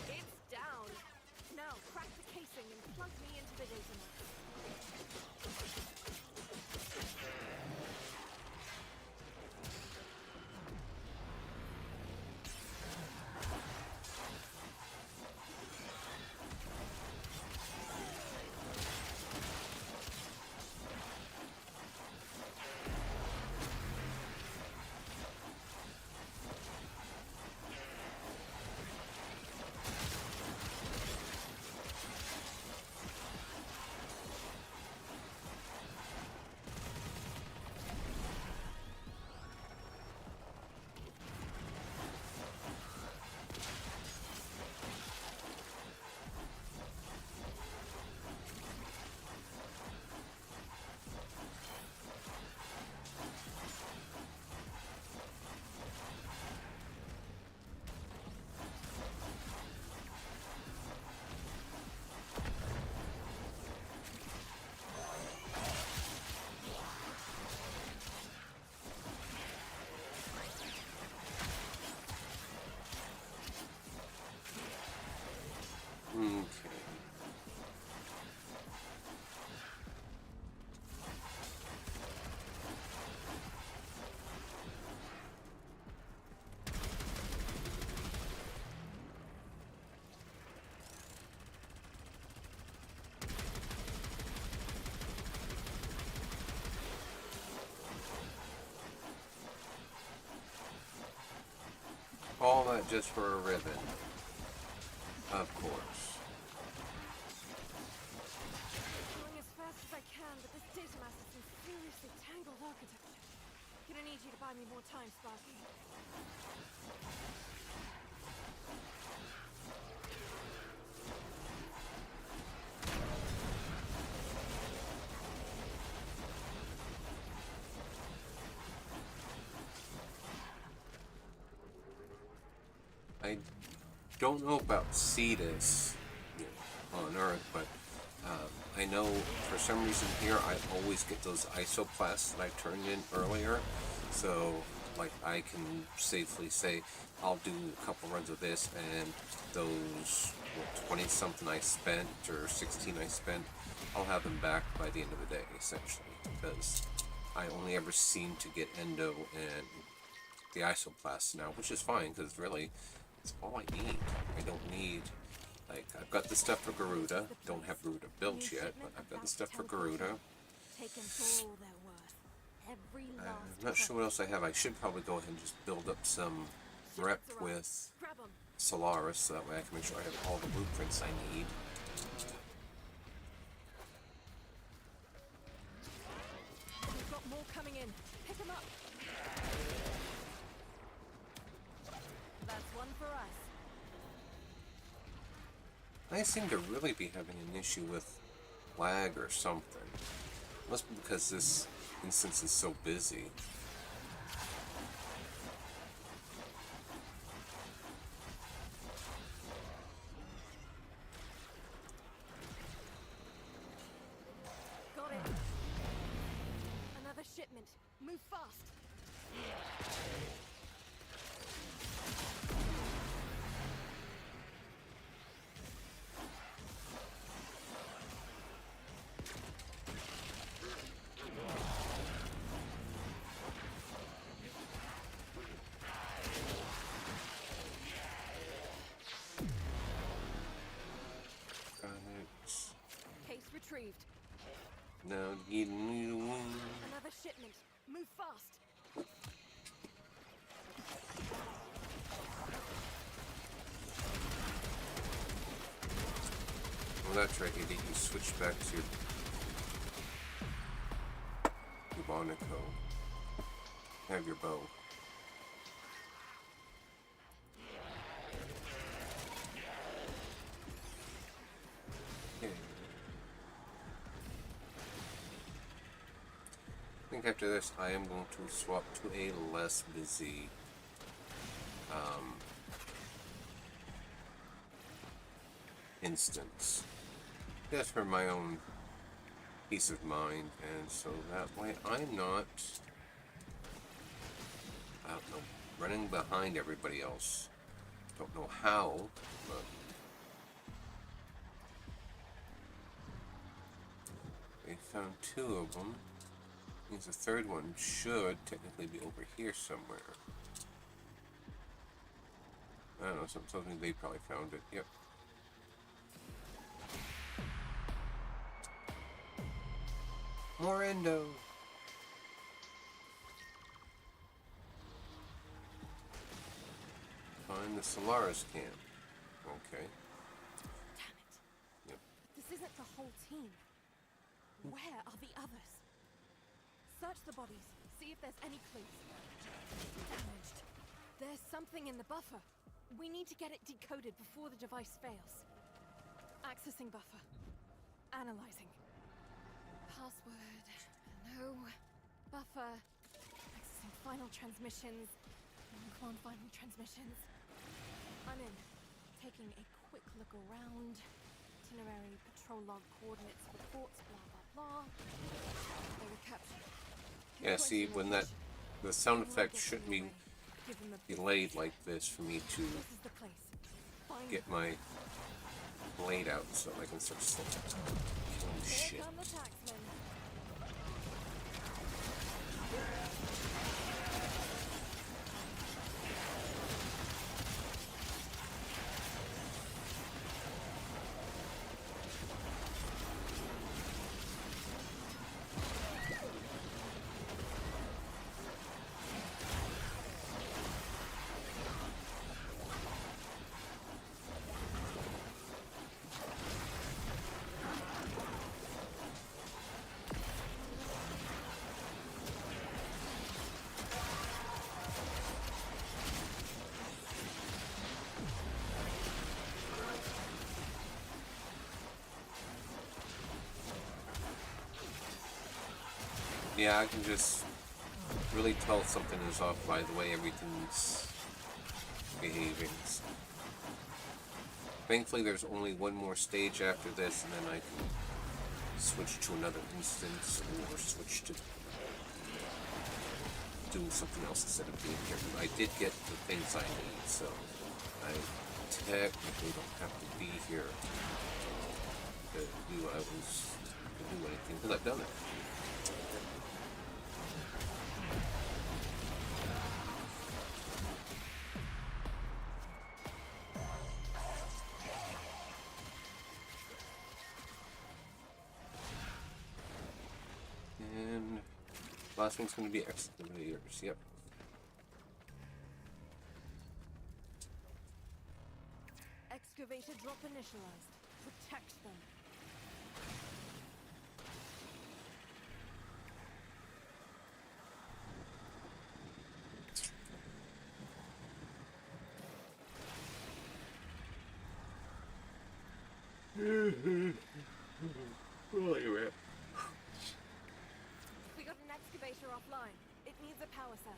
It's down. Now crack the casing and plug me into the data mass. Okay. All that just for a ribbon. Of course. Going as fast as I can, but this data mass is some seriously tangled architecture. Gonna need you to buy me more time, Sparky. I don't know about Cetus on Earth, but I know for some reason here I always get those isoplasts that I turned in earlier. So, like, I can safely say I'll do a couple runs of this, and those 20 something I spent or 16 I spent, I'll have them back by the end of the day, essentially, because I only ever seem to get Endo and the isoplasts now, which is fine because really it's all I need. I don't need, like, I've got the stuff for Garuda. Don't have Garuda built yet, but I've got the stuff for Garuda. Taken for all they're worth. Every last I'm not sure what else I have. I should probably go ahead and just build up some rep with Grab 'em. Solaris, so that way I can make sure I have all the blueprints I need. We've got more coming in. Pick 'em up. That's one for us. I seem to really be having an issue with lag or something. Must be because this instance is so busy. Got it. Another shipment. Move fast. Got it. Case retrieved. Now you need one. Another shipment. Move fast. Well, that's right. You switch back to Monaco. Have your bow. Okay. I think after this, I am going to swap to a less busy instance. Just for my own peace of mind, and so that way I'm not, I don't know, running behind everybody else. Don't know how, but they found 2 of them. Means the 3rd one should technically be over here somewhere. I don't know, something tells me they probably found it. Yep. More Endo. Find the Solaris camp. Okay. Damn it. Yep. This isn't the whole team. Where are the others? Search the bodies. See if there's any clues. Damaged. There's something in the buffer. We need to get it decoded before the device fails. Accessing buffer. Analyzing. Password. No. Buffer. Accessing final transmissions. Clone final transmissions. I'm in. Taking a quick look around. Itinerary, patrol log, coordinates, reports, blah blah blah. They were captured. Yeah, see, when that, the sound effect shouldn't be delayed like this for me to This is the place. Find get my blade out so I can start killing Here shit. come the taxmen. Yeah, I can just really tell something is off by the way everything's behaving. Thankfully, there's only one more stage after this, and then I can switch to another instance or switch to doing something else instead of being here. I did get the things I need, so I technically don't have to be here to do what I was to do anything because I've done it. And last one's going to be excavators. Yep. Excavator drop initialized. Protect them. Really rip. We got an excavator offline. It needs a power cell.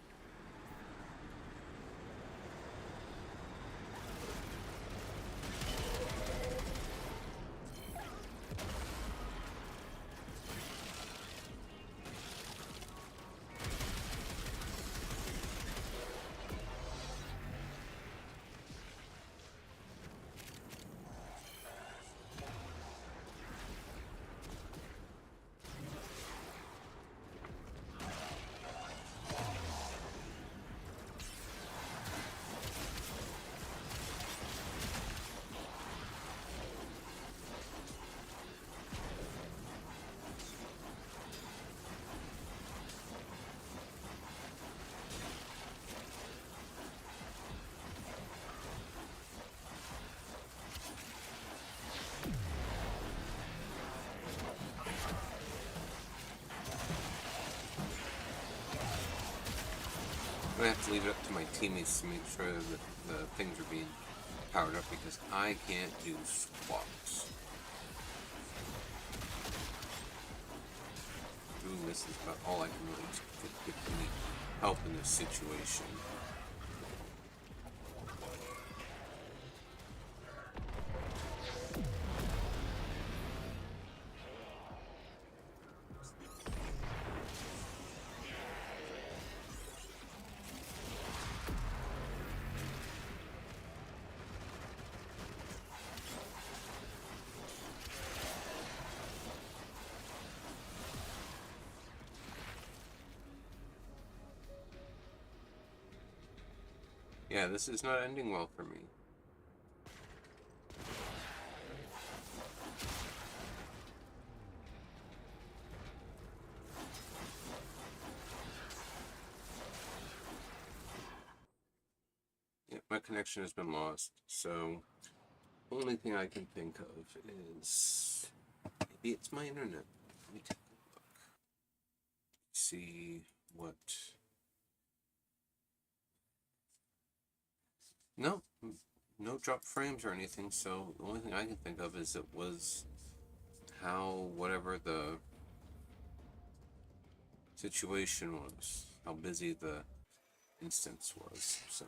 I'm gonna have to leave it up to my teammates to make sure that the things are being powered up because I can't do squats. Doing this is about all I can really get any help in this situation. Yeah, this is not ending well for me. Yeah, my connection has been lost, so only thing I can think of is maybe it's my internet. Let me take a look. See what. No, no drop frames or anything, so the only thing I can think of is it was how whatever the situation was, how busy the instance was. So,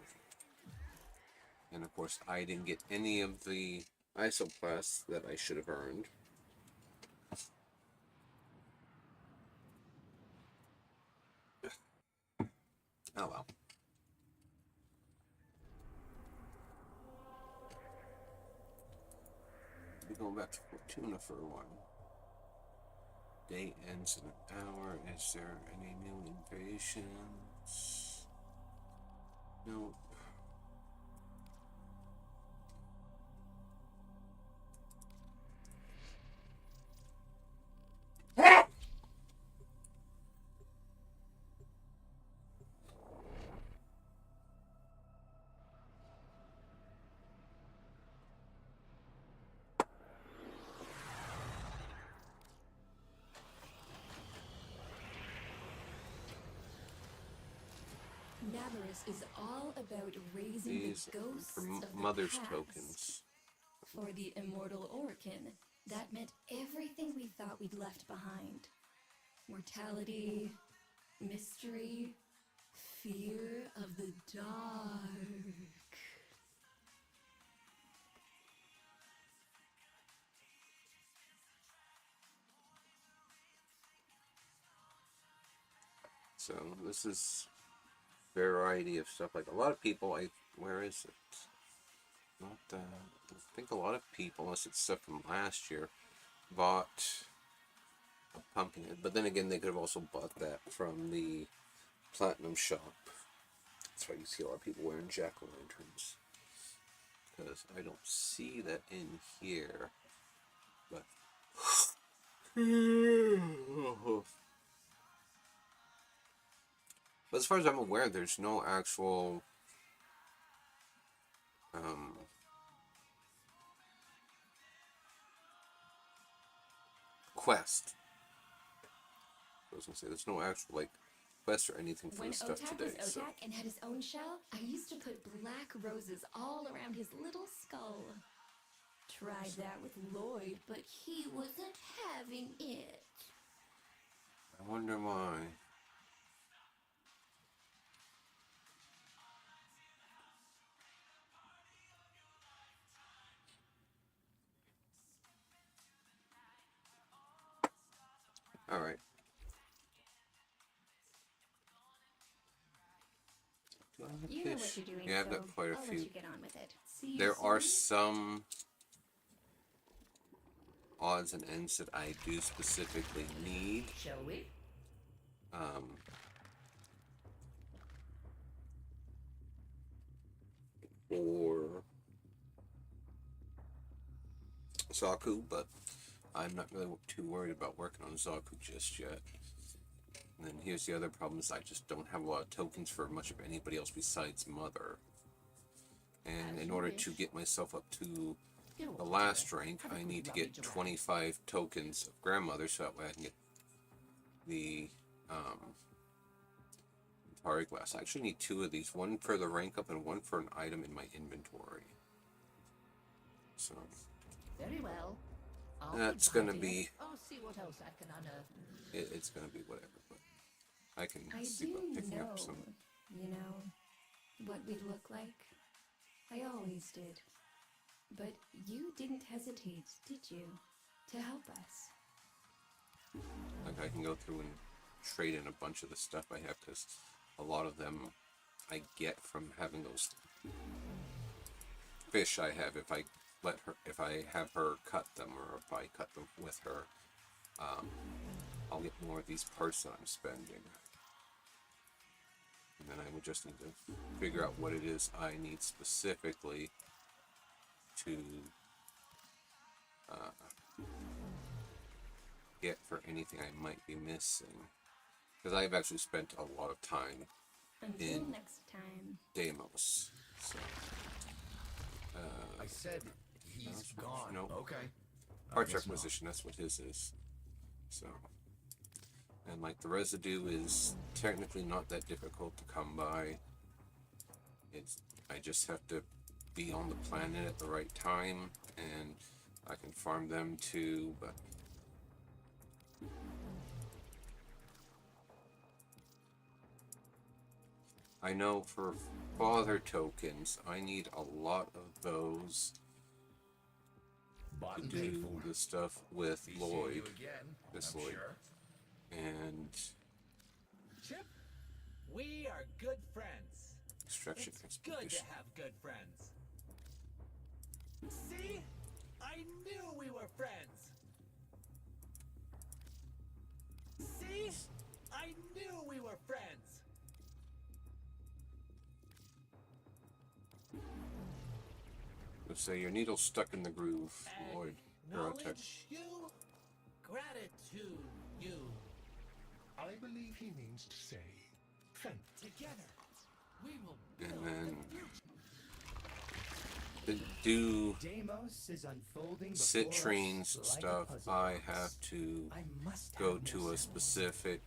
and of course, I didn't get any of the isoplasts that I should have earned. Oh well. be going back to Fortuna for a while. Day ends in an hour. Is there any new invasions? Nope. Navarus is all about raising These the ghosts for of the mother's past. tokens. For the immortal Orkin, that meant everything we thought we'd left behind. Mortality, mystery, fear of the dark. So this is variety of stuff. Like a lot of people, where is it? Not that. I think a lot of people, unless it's stuff from last year, bought a pumpkin head. But then again, they could have also bought that from the platinum shop. That's why you see a lot of people wearing jack-o'-lanterns. Because I don't see that in here. But but as far as I'm aware, there's no actual quest. I was gonna say there's no actual like quest or anything for When this stuff Otak today. was So Otak and had his own shell, I used to put black roses all around his little skull. Tried that with Lloyd, but he wasn't having it. I wonder why. All right. You know what you're doing, Yeah, I've so got quite a I'll few. let you get on with it. See you There are soon. some odds and ends that I do specifically need. Shall we? For Zaku, but I'm not really too worried about working on Zaku just yet. And then here's the other problem is I just don't have a lot of tokens for much of anybody else besides Mother. And in order to get myself up to the last rank, I need to get 25 tokens of Grandmother so that way I can get the Atari Glass. I actually need 2 of these, one for the rank up and one for an item in my inventory. So Very well. that's gonna be, I'll see what else I can unearth. it's gonna be whatever, but I can I see do about picking know, up some. what we'd look like. I always did. But you didn't hesitate, did you, to help us? Like I can go through and trade in a bunch of the stuff I have because a lot of them I get from having those fish I have. If I have her cut them, or if I cut them with her, I'll get more of these parts that I'm spending. And then I would just need to figure out what it is I need specifically to get for anything I might be missing. Because I've actually spent a lot of time Until in next time. Deimos. So, I said he's gone. Nope. Okay. Parts guess not. requisition, that's what his is. So, and like the residue is technically not that difficult to come by. I just have to be on the planet at the right time, and I can farm them too, but I know for father tokens, I need a lot of those Bought to and paid do for. the stuff with Be seeing Lloyd. you again, This I'm Lloyd. sure. And Chip, we are good friends. extraction It's good to expedition. have good friends. See? I knew we friends. See? I knew we were friends. Let's say your needle's stuck in the groove, Lloyd. Neurotech. Knowledge you, gratitude you. I believe he means to say, thank Together, we will And build then do Deimos is unfolding citrines before us like a stuff. puzzle I box. have to I must go have to more a samples. specific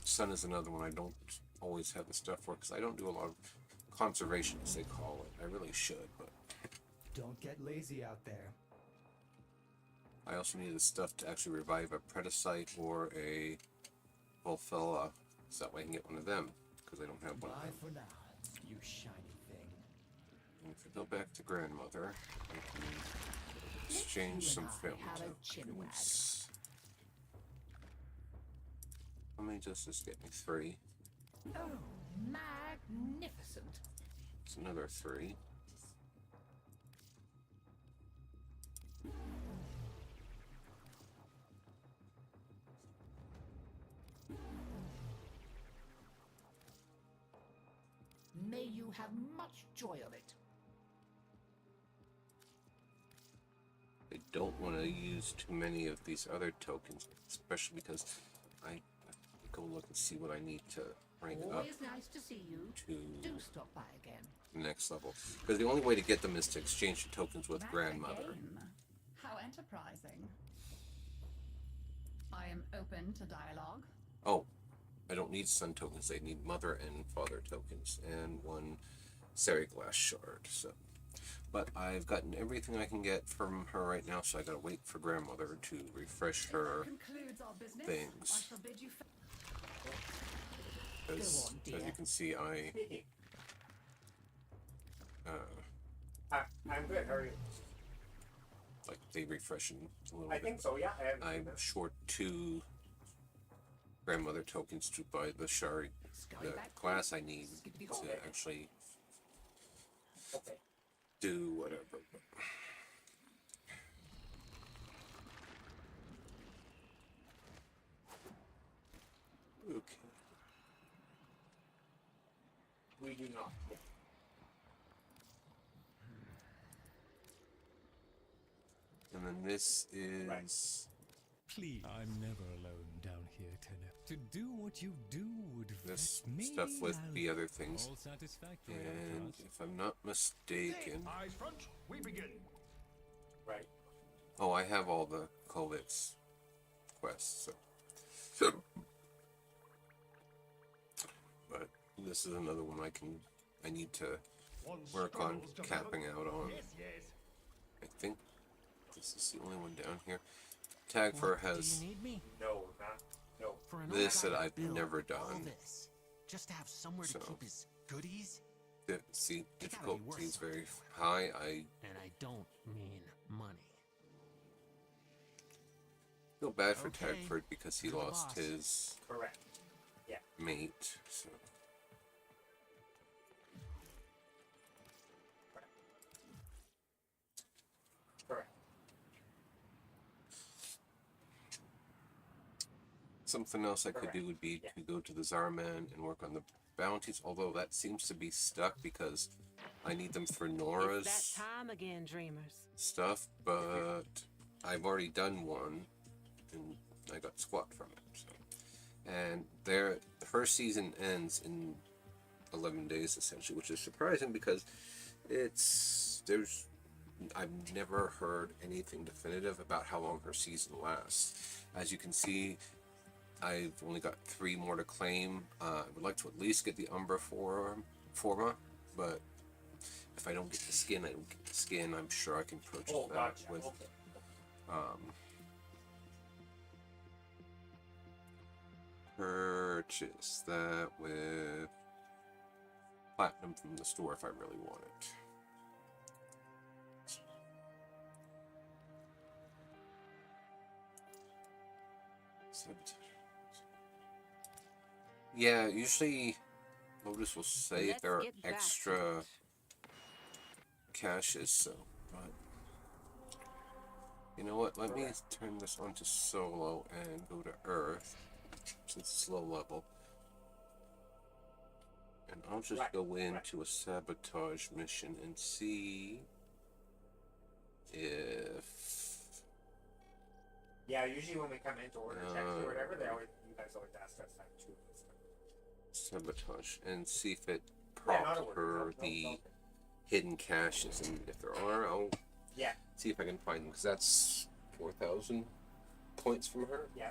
sun is another one I don't always have the stuff for because I don't do a lot of conservation as they call it. I really should, but Don't get lazy out there. I also need the stuff to actually revive a Predacite or a Volfella, so that way I can get one of them because I don't have one of Bye them. for now, you shiny thing. And if I go back to grandmother, I can exchange some film tokens. How many does this get me? 3. Oh, magnificent. It's another 3. May you have much joy of it. I don't want to use too many of these other tokens, especially because I go look and see what I need to rank up Always nice to see you. to Do stop by again. the next level. Because the only way to get them is to exchange the tokens with grandmother. How enterprising. I am open to dialogue. Oh, I don't need sun tokens. I need mother and father tokens and 1 Seriglass shard. So, but I've gotten everything I can get from her right now, so I gotta wait for grandmother to refresh her Concludes our business. things. I shall bid you As, on, as dear. you can see, I I'm good. How are you? like they refreshing a little I bit. think so. Yeah. I'm short 2 grandmother tokens to buy the shard, the class I need to actually Okay. do whatever. Okay. We do not. And then this is Right. Please. I'm never alone down here, Tenep. To do what you do would this vet me stuff with the out. other things. All satisfactory, I And trust. if I'm not mistaken, Eyes front, we begin. Right. oh, I have all the Kovitz quests. So, but this is another one I need to One work on scroll's developed. capping out on. Yes, yes. I think this is the only one down here. Tagfur has Do you need me? No, not. No. For an this old that guy to I've build never all done. this, just to have somewhere So. to keep his goodies? See, It gotta be difficulty is worth very high. I And I don't mean money. feel bad for Okay, Tagford because he you're the lost boss. his Correct. Yeah. mate. So Correct. something else I could do would be to go to the Zarman and work on the bounties. Although that seems to be stuck because I need them for Nora's It's that time again, dreamers. stuff. But I've already done one, and I got squat from it. So. And her season ends in 11 days essentially, which is surprising because I've never heard anything definitive about how long her season lasts. As you can see, I've only got 3 more to claim. I would like to at least get the Umbra Forma, but if I don't get the skin, I don't get the skin. I'm sure I can purchase Oh, that gotcha. with Okay. Purchase that with platinum from the store if I really want it. Yeah, usually Lotus will say if Let's there are get back to extra caches, so, but you know what, let me turn this on to solo and go to Earth, since it's low level. And I'll just go into a sabotage mission and see if... Yeah, usually when we come into order checks or whatever, you guys always ask us that too. Sabotage, and see if it Yeah, prompts not a word. for the hidden caches, and if there are, I'll see if I can find them, because that's 4,000 points from her. Yeah.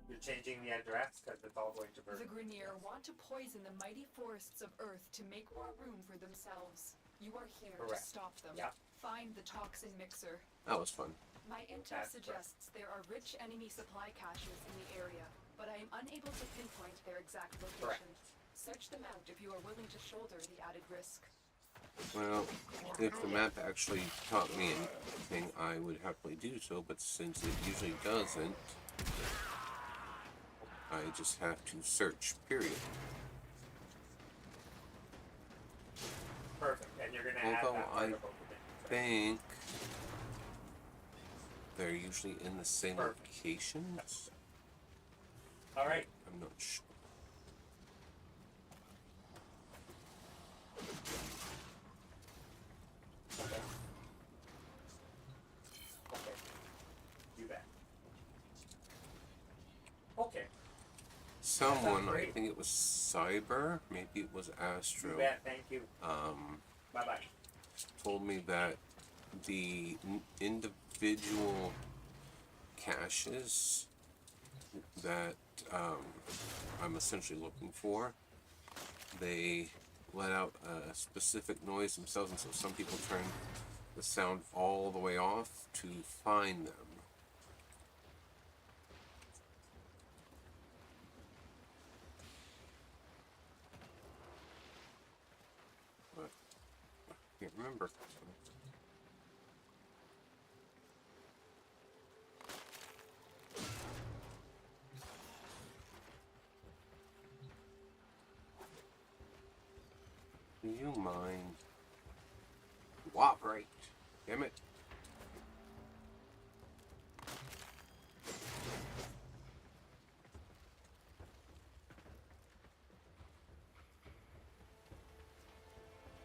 You're changing the address because it's all going to burn. The Grineer want to poison the mighty forests of Earth to make more room for themselves. You are here to stop them. Yeah. Find the toxin mixer. That was fun. My intel suggests there are rich enemy supply caches in the area, but I am unable to pinpoint their exact location. Search them out if you are willing to shoulder the added risk. Well, if the map actually taught me anything, I would happily do so, but since it usually doesn't, I just have to search, period. Perfect, and you're gonna add Although that I article. think they're usually in the same locations. Alright. I'm not sure. Okay. You bet. Okay. Someone, I think it was Cyber, maybe it was Astro. You bet, thank you. Bye-bye. Told me that the individual caches that I'm essentially looking for, they let out a specific noise themselves, and so some people turn the sound all the way off to find them. But I can't remember. Do you mind? Cooperate. Damn it.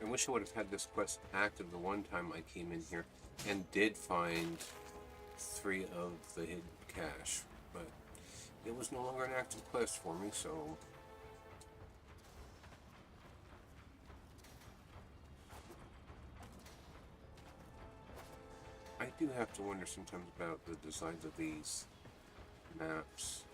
I wish I would have had this quest active the one time I came in here and did find 3 of the hidden cache, but it was no longer an active quest for me, so I do have to wonder sometimes about the designs of these maps.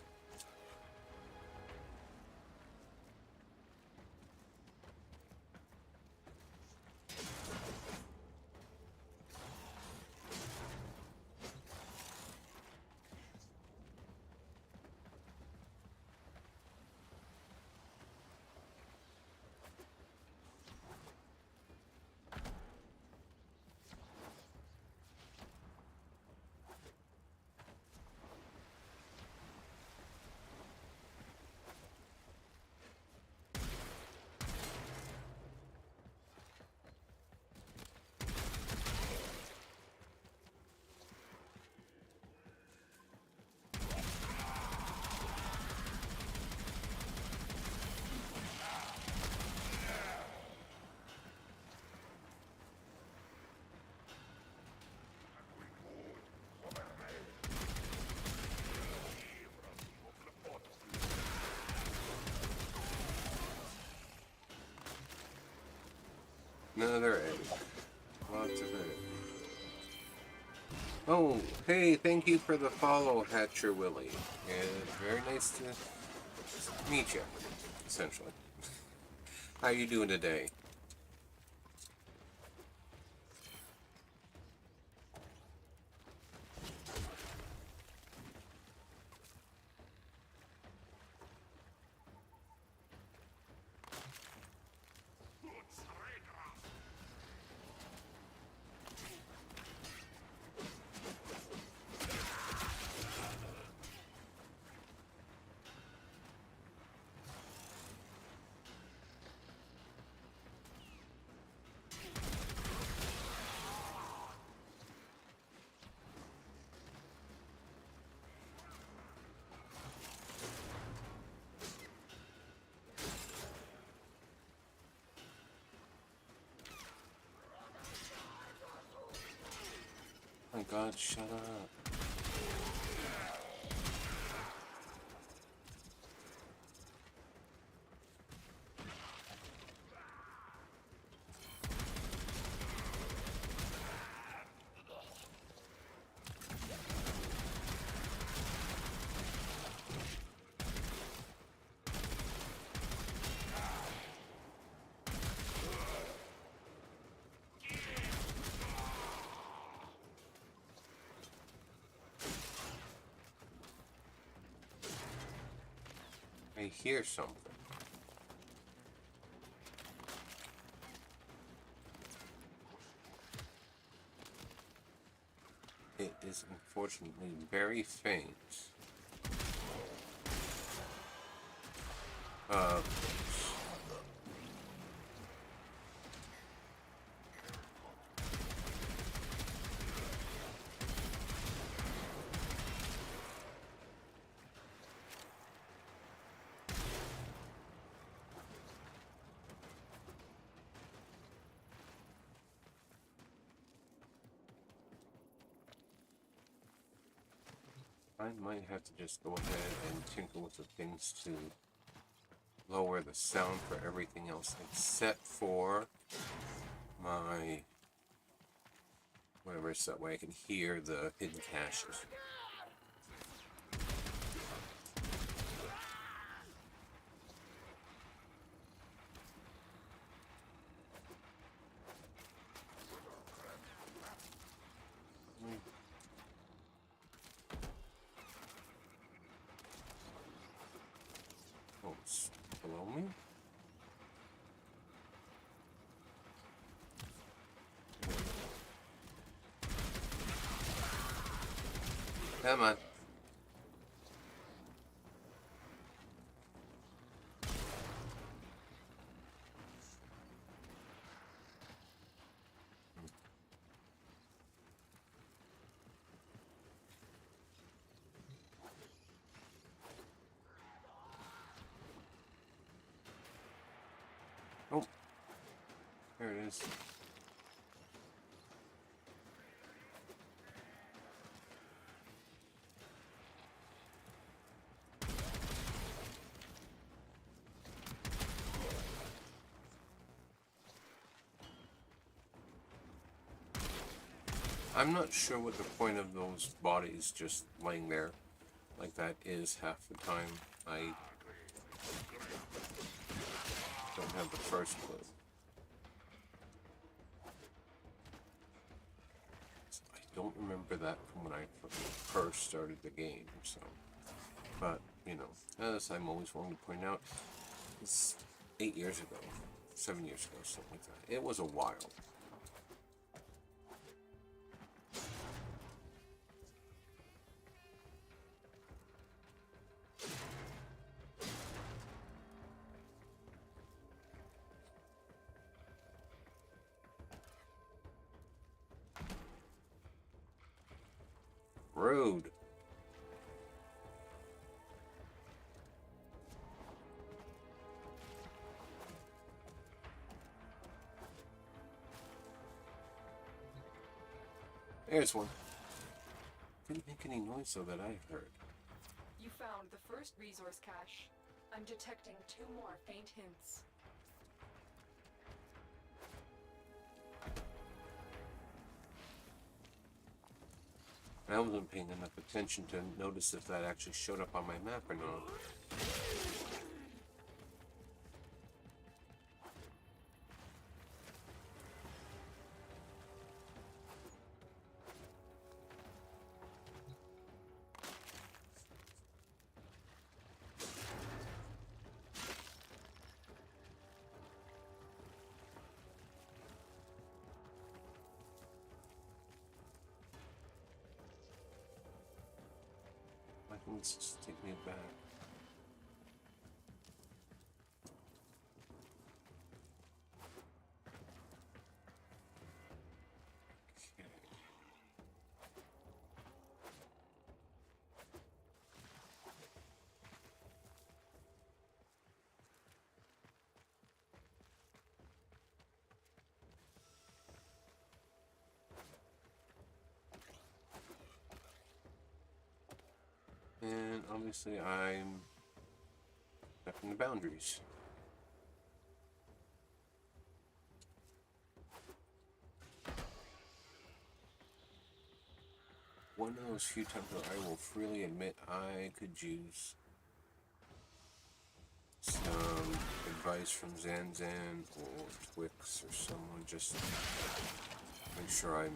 Another egg. Lots of egg. Oh, hey, thank you for the follow, Hatcher Willie. And very nice to meet you, essentially. How you doing today? god, shut up. I hear something. It is unfortunately very faint. I might have to just go ahead and tinker with the things to lower the sound for everything else except for my whatever, so that way I can hear the hidden caches. Oh, it's below me? Come on. Oh, there it is. I'm not sure what the point of those bodies just laying there like that is half the time. I don't have the first clue. I don't remember that from when I first started the game, so. But, you know, as I'm always willing to point out, it's 8 years ago, 7 years ago, something like that. It was a while. Rude. There's one. Didn't make any noise though that I heard. You found the first resource cache. I'm detecting 2 more faint hints. I wasn't paying enough attention to notice if that actually showed up on my map or not. Let's just take me back. Okay. obviously I'm stepping the boundaries. One of those few times where I will freely admit I could use some advice from Zanzan or Twix or someone just to make sure I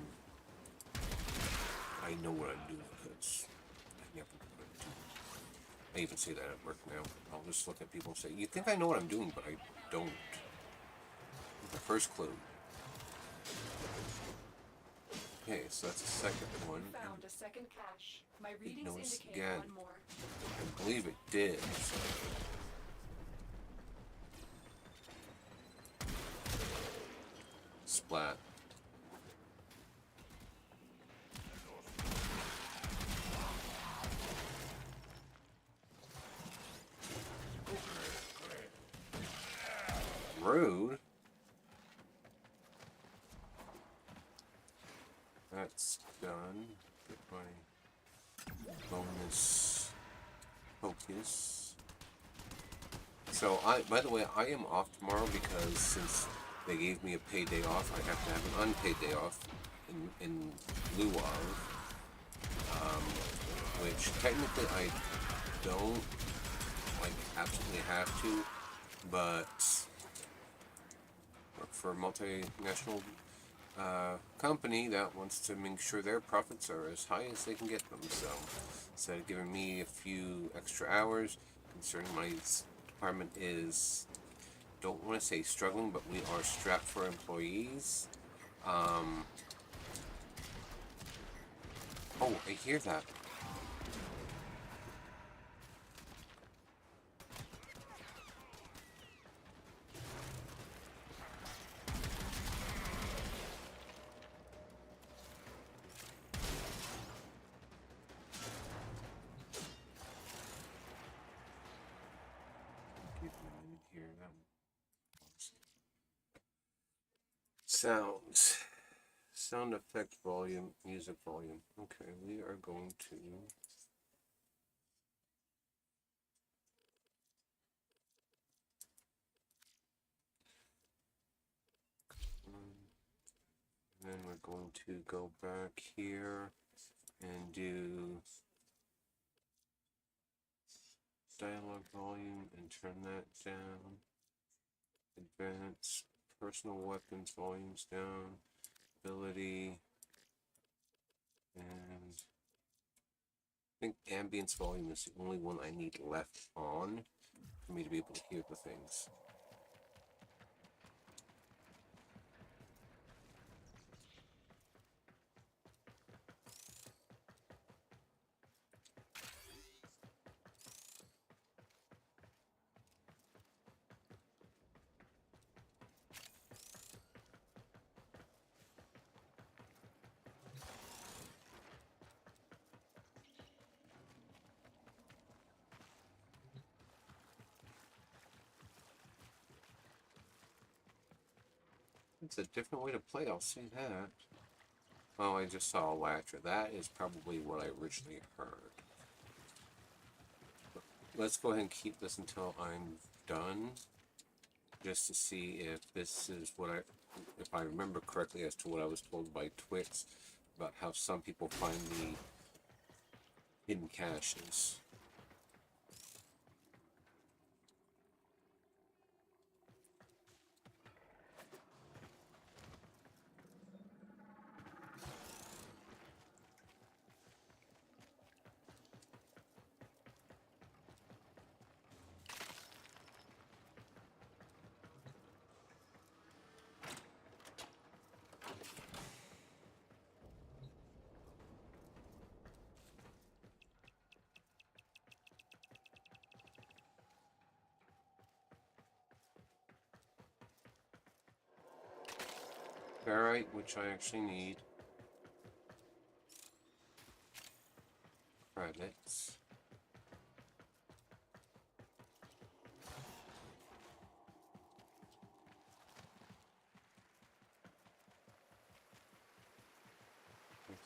know what I'm doing, because I never know what I'm doing. I even say that at work now. I'll just look at people and say, you think I know what I'm doing, but I don't. The first clue. Okay, so that's the second one. Found a second cache. My It readings noticed indicate again. one more. I believe it did. So. Splat. Rude. That's done. Get my bonus focus. So by the way, I am off tomorrow because since they gave me a paid day off, I have to have an unpaid day off in lieu of, which technically I don't absolutely have to, but for a multinational company that wants to make sure their profits are as high as they can get them. So instead of giving me a few extra hours, concerning my department is, don't want to say struggling, but we are strapped for employees. Oh, I hear that. Sounds. Sound effect volume, music volume. Okay, we are going to and then we're going to go back here and do dialogue volume and turn that down. Advanced personal weapons volumes down. Ability, and I think ambience volume is the only one I need left on for me to be able to hear the things. It's a different way to play, I'll say that. Oh, I just saw a latcher. That is probably what I originally heard. But let's go ahead and keep this until I'm done, just to see if this is what if I remember correctly as to what I was told by Twix about how some people find the hidden caches. Ferrite, which I actually need. Credits.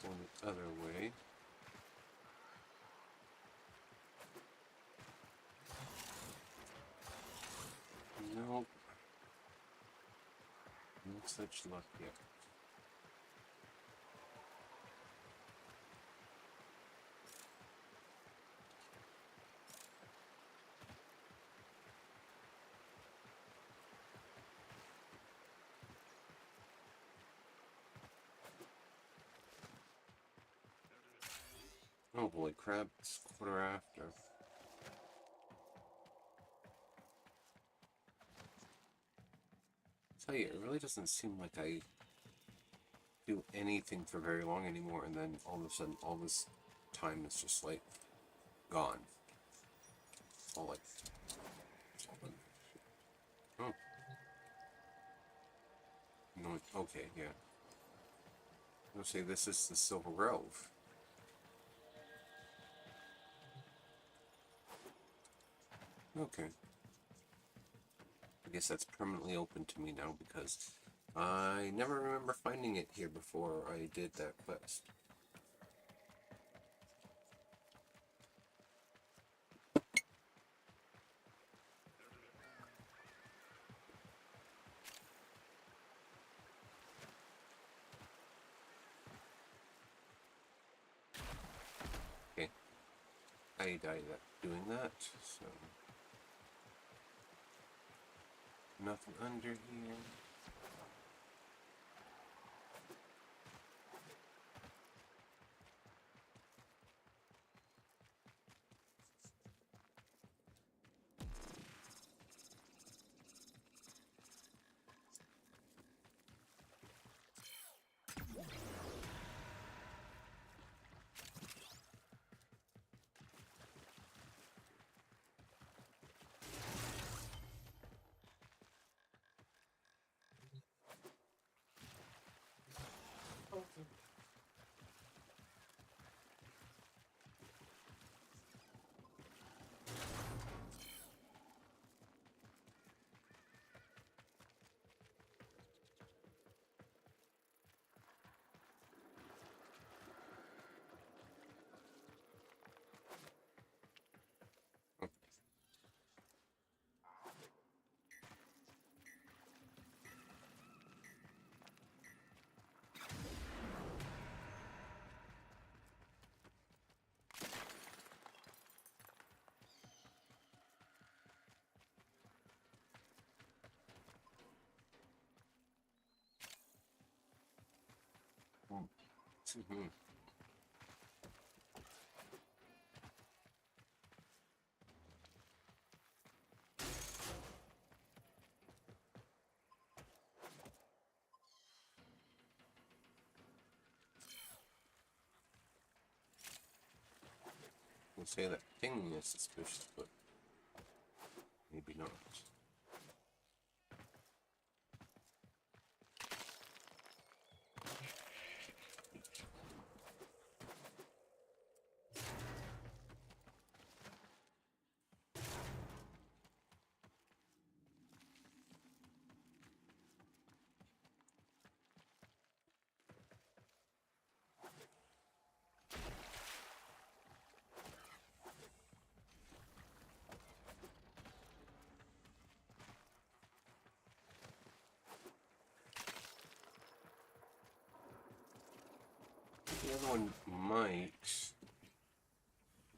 Going the other way. such luck yet. Oh, holy crap, it's quarter after. Tell you, it really doesn't seem like I do anything for very long anymore, and then all of a sudden, all this time is just like gone. All like, oh, no, okay, yeah. I'll say this is the Silver Grove. Okay. I guess that's permanently open to me now because I never remember finding it here before I did that quest. Okay. I died at doing that, so... Nothing under here. Mm-hmm. We'll say that ping is suspicious, but maybe not. The other one might be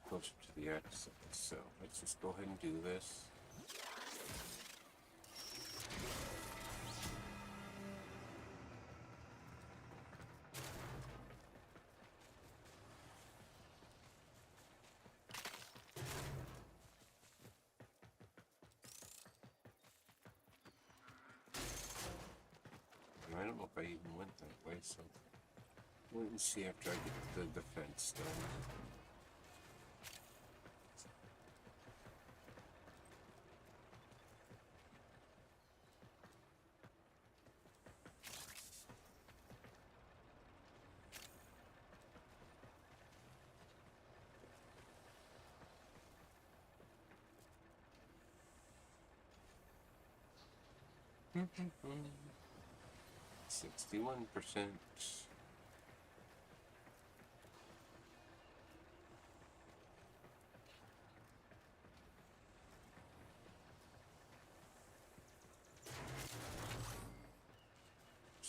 closer to the exit, so let's just go ahead and do this. And I don't know if I even went that way, so wait and see after I get the defense done. Mm-hmm. 61%.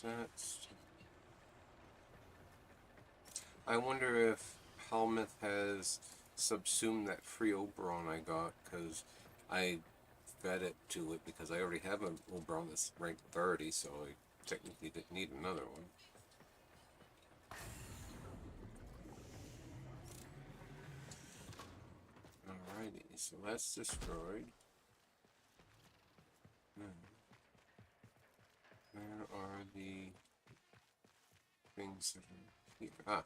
That's... I wonder if Helmuth has subsumed that free Oberon I got, because I fed it to it because I already have an Oberon that's ranked 30, so I technically didn't need another one. Alrighty, so that's destroyed. Where are the things that are here? Ah.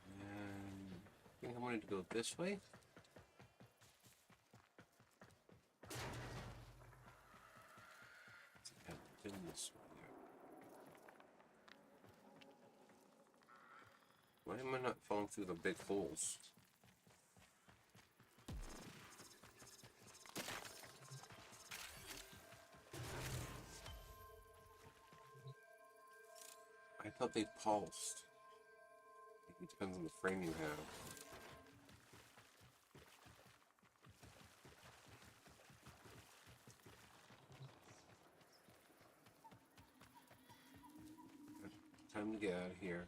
And I think I wanted to go this way. I haven't been this way yet. Why am I not falling through the big holes? I thought they pulsed. It depends on the frame you have. Time to get out of here.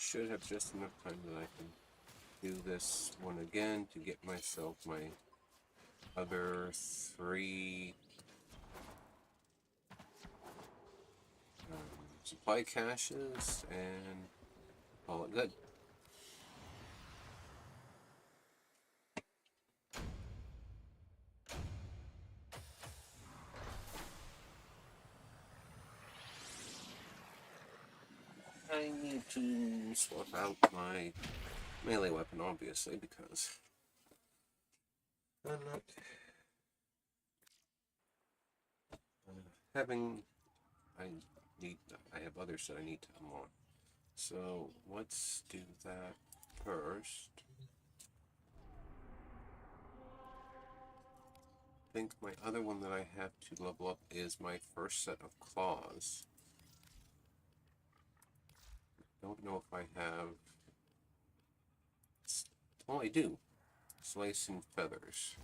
Should have just enough time that I can do this one again to get myself my other 3 supply caches and call it good. I need to swap out my melee weapon, obviously, because I'm not having. I have others that I need to unlock. So let's do that first. I think my other one that I have to level up is my first set of claws. Don't know if I have. Oh, I do. Slicing feathers.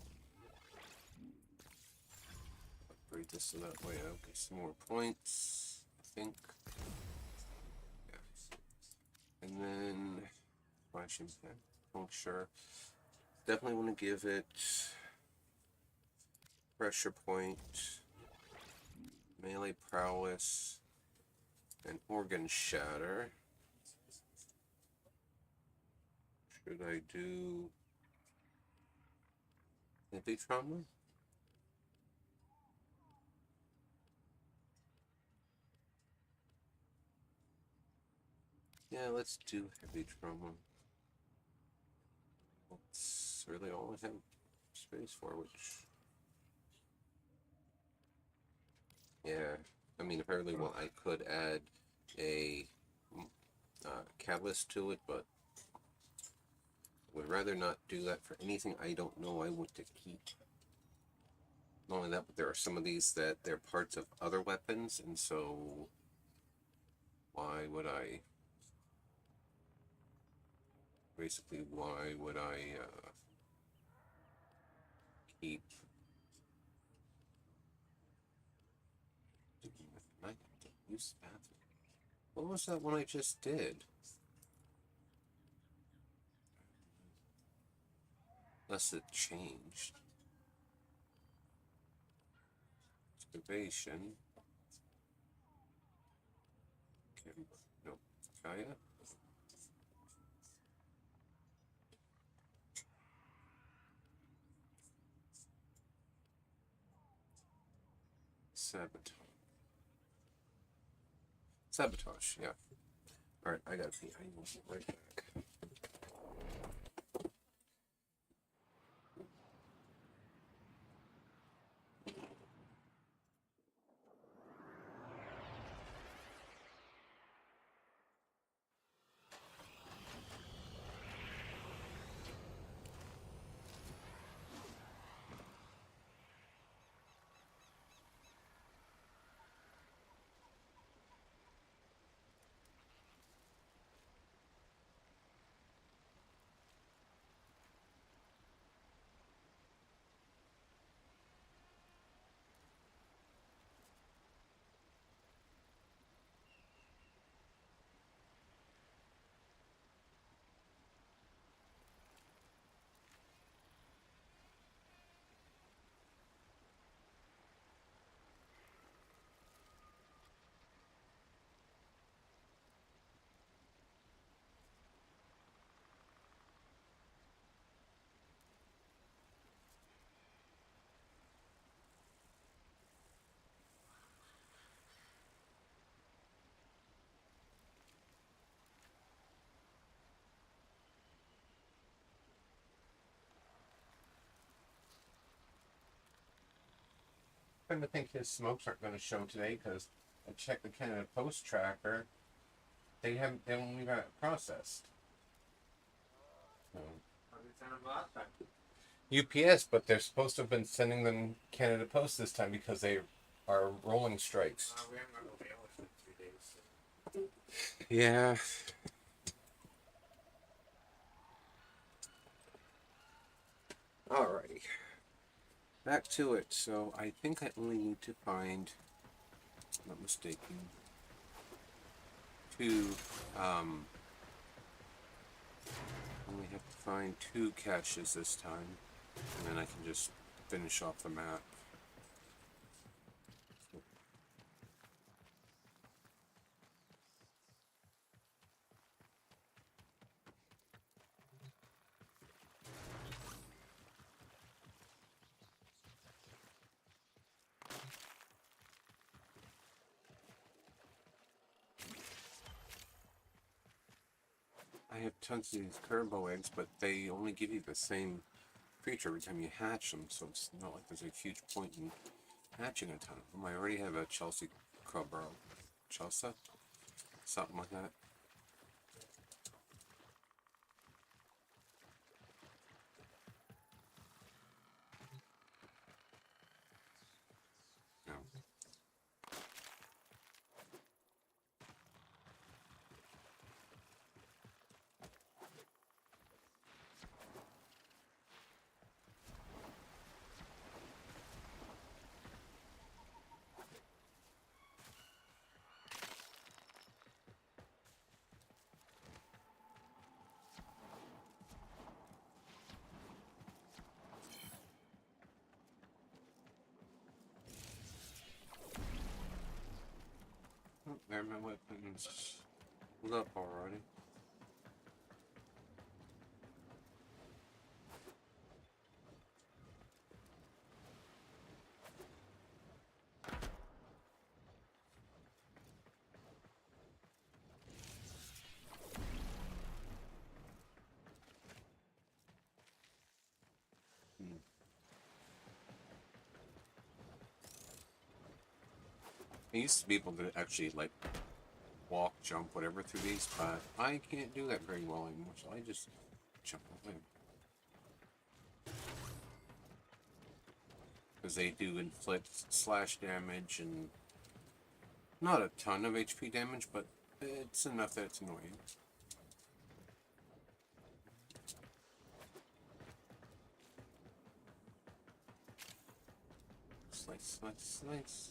Upgrade this so that way. Okay, some more points, I think. Yeah. And then flash impact. Puncture. Definitely want to give it pressure point, melee prowess, and organ shatter. Should I do heavy trauma? Yeah, let's do heavy trauma. That's really all I have space for, which... Yeah, I mean, if I really want, I could add a catalyst to it, but would rather not do that for anything I don't know I want to keep. Not only that, but there are some of these that they're parts of other weapons, and so why would I keep I can use the bathroom. What was that one I just did? Unless it changed. Excavation. No. Kaya? Sabotage, yeah. Alright, I gotta pee. I will be right back. I'm to think his smokes aren't going to show today because I checked the Canada Post tracker. They don't even have it processed. So. UPS, but they're supposed to have been sending them Canada Post this time because they are rolling strikes. We haven't got no mail in 3 days. So. Yeah. Alrighty. Back to it. So I think I only need to find, not mistaken, only have to find 2 caches this time, and then I can just finish off the map. I have tons of these Kerbo eggs, but they only give you the same creature every time you hatch them, so it's not like there's a huge point in hatching a ton of them. I already have a Chelsea Kerbo. Chelsea? Something like that. No. Oh, there my weapons. Hold up already. I used to be able to actually like walk, jump, whatever through these, but I can't do that very well anymore, so I just jump away. Because they do inflict slash damage and not a ton of HP damage, but it's enough that it's annoying. Slice, slice, slice.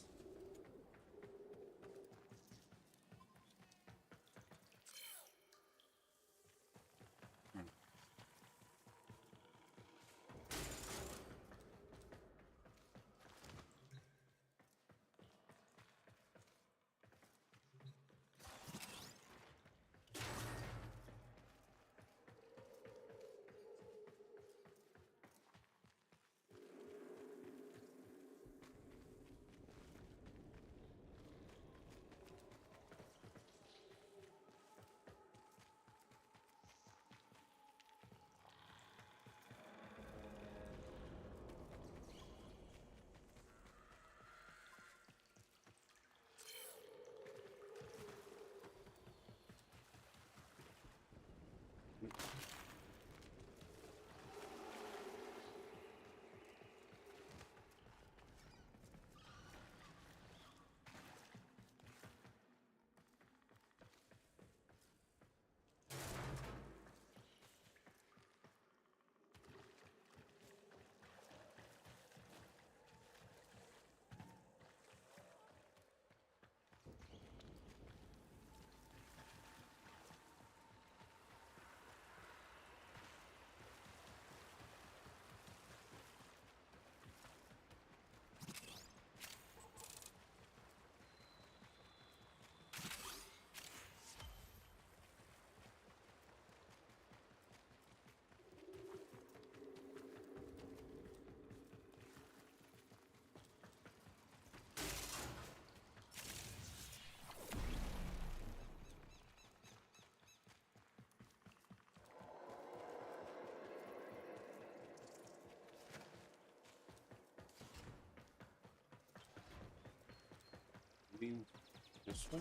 this way?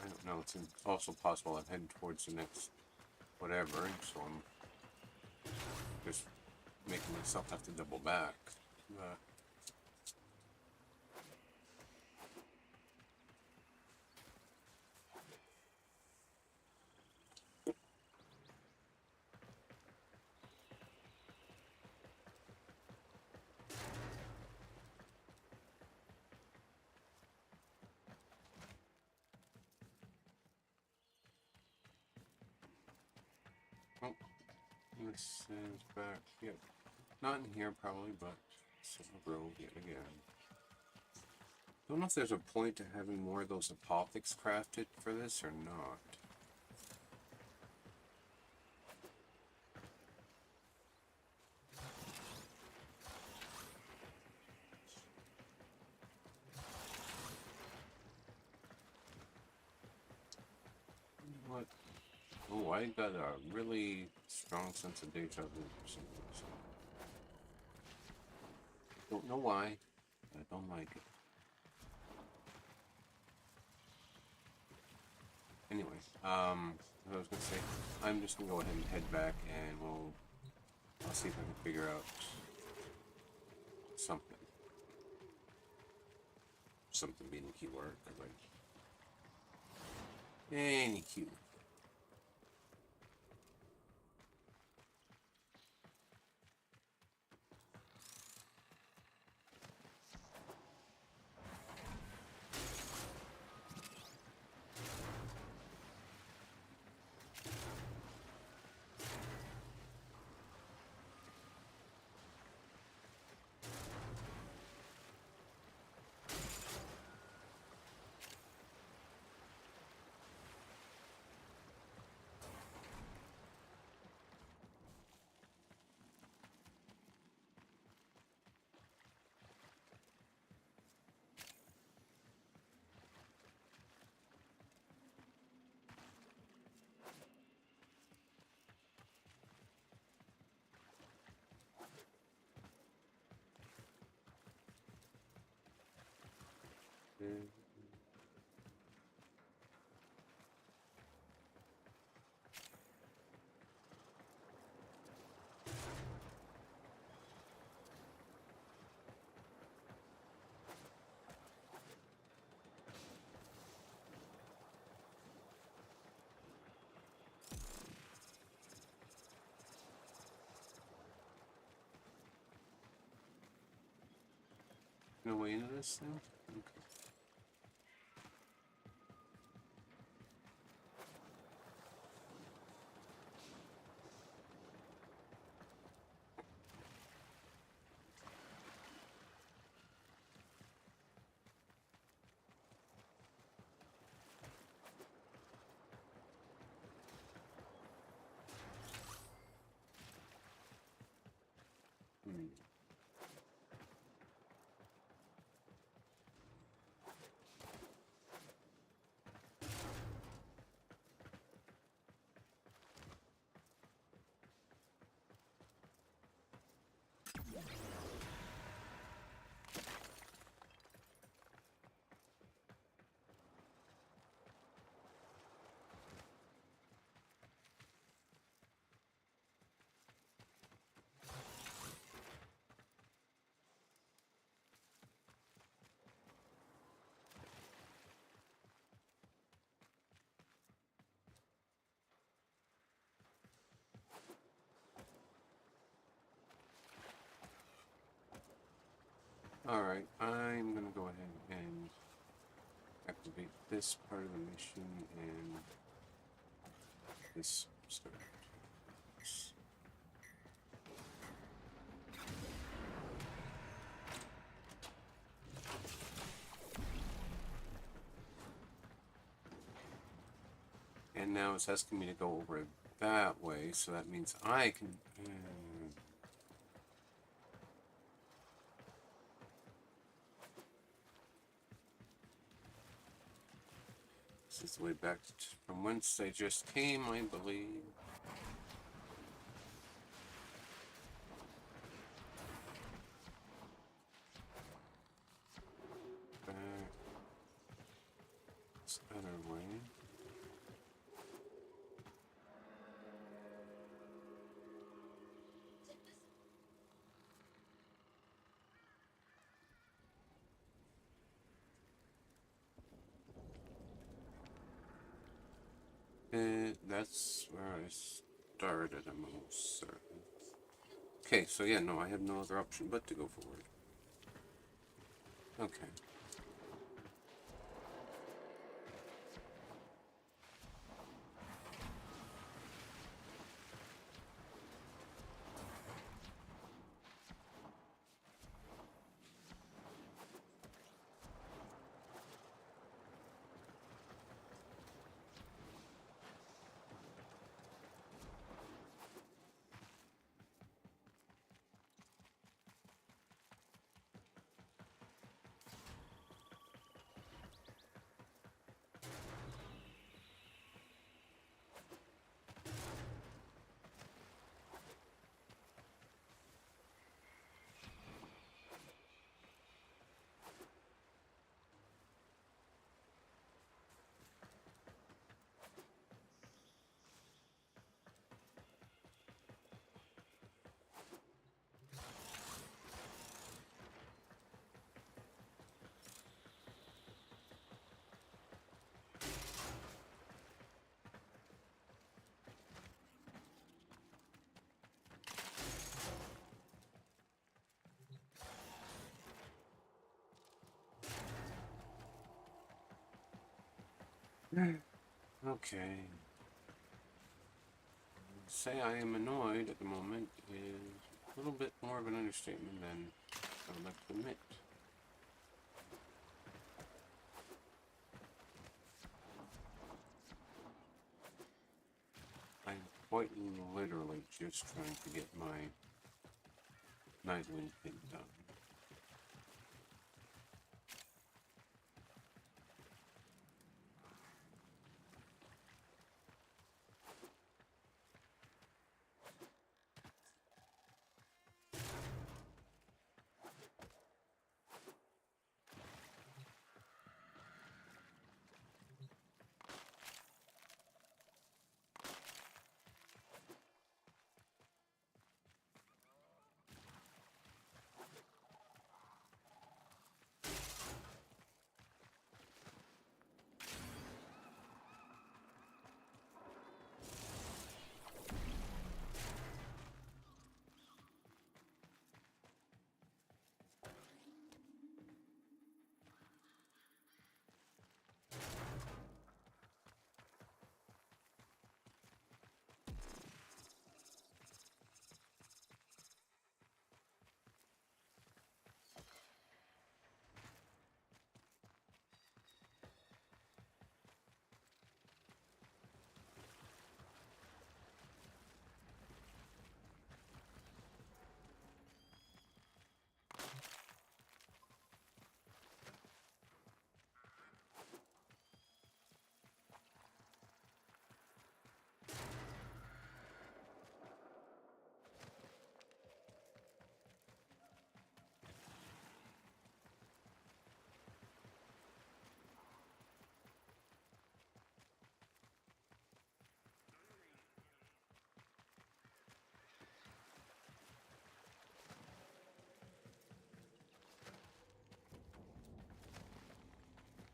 I don't know. It's also possible I'm heading towards the next whatever, so I'm just making myself have to double back. Oh, this is back. Yep. Not in here probably, but Silver Grove yet again. Don't know if there's a point to having more of those apothecs crafted for this or not. What? Oh, I got a really strong sense of deja vu for some reason. Don't know why, but I don't like it. Anyway, what I was gonna say, I'm just gonna go ahead and head back, and I'll see if I can figure out something. Something being a keyword, like any keyword. No way into this thing? Okay. Alright, I'm gonna go ahead and activate this part of the mission and this start. And now it's asking me to go over it that way, so that means I can... This is the way back from whence they just came, I believe. Back. pit. That's where I started, I'm almost certain. Okay, so yeah, no, I have no other option but to go forward. Okay. Okay. Say I am annoyed at the moment is a little bit more of an understatement than I would like to admit. I'm quite literally just trying to get my Nightwing thing done.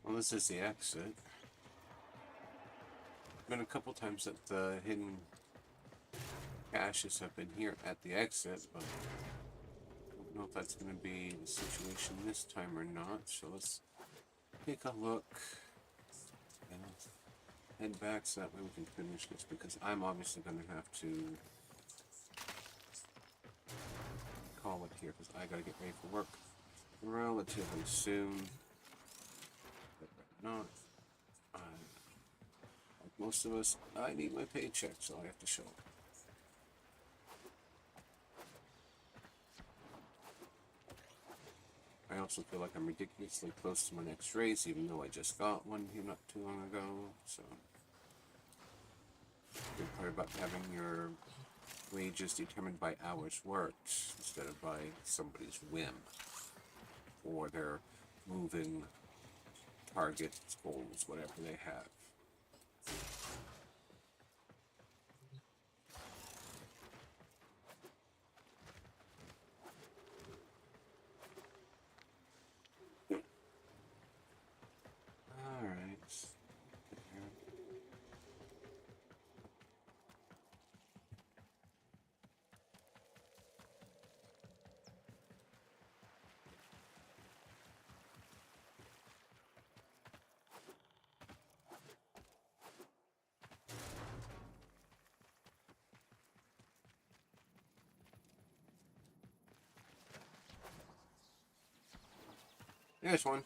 Well, this is the exit. Been a couple times that the hidden caches have been here at the exit, but I don't know if that's going to be the situation this time or not. So let's take a look and head back so that way we can finish this, because I'm obviously going to have to call it here because I got to get ready for work relatively soon. But right not. Like most of us, I need my paycheck, so I have to show it. I also feel like I'm ridiculously close to my next raise, even though I just got one here not too long ago. So, the good part about having your wages determined by hours worked instead of by somebody's whim or their moving targets, goals, whatever they have. Alright. There's one.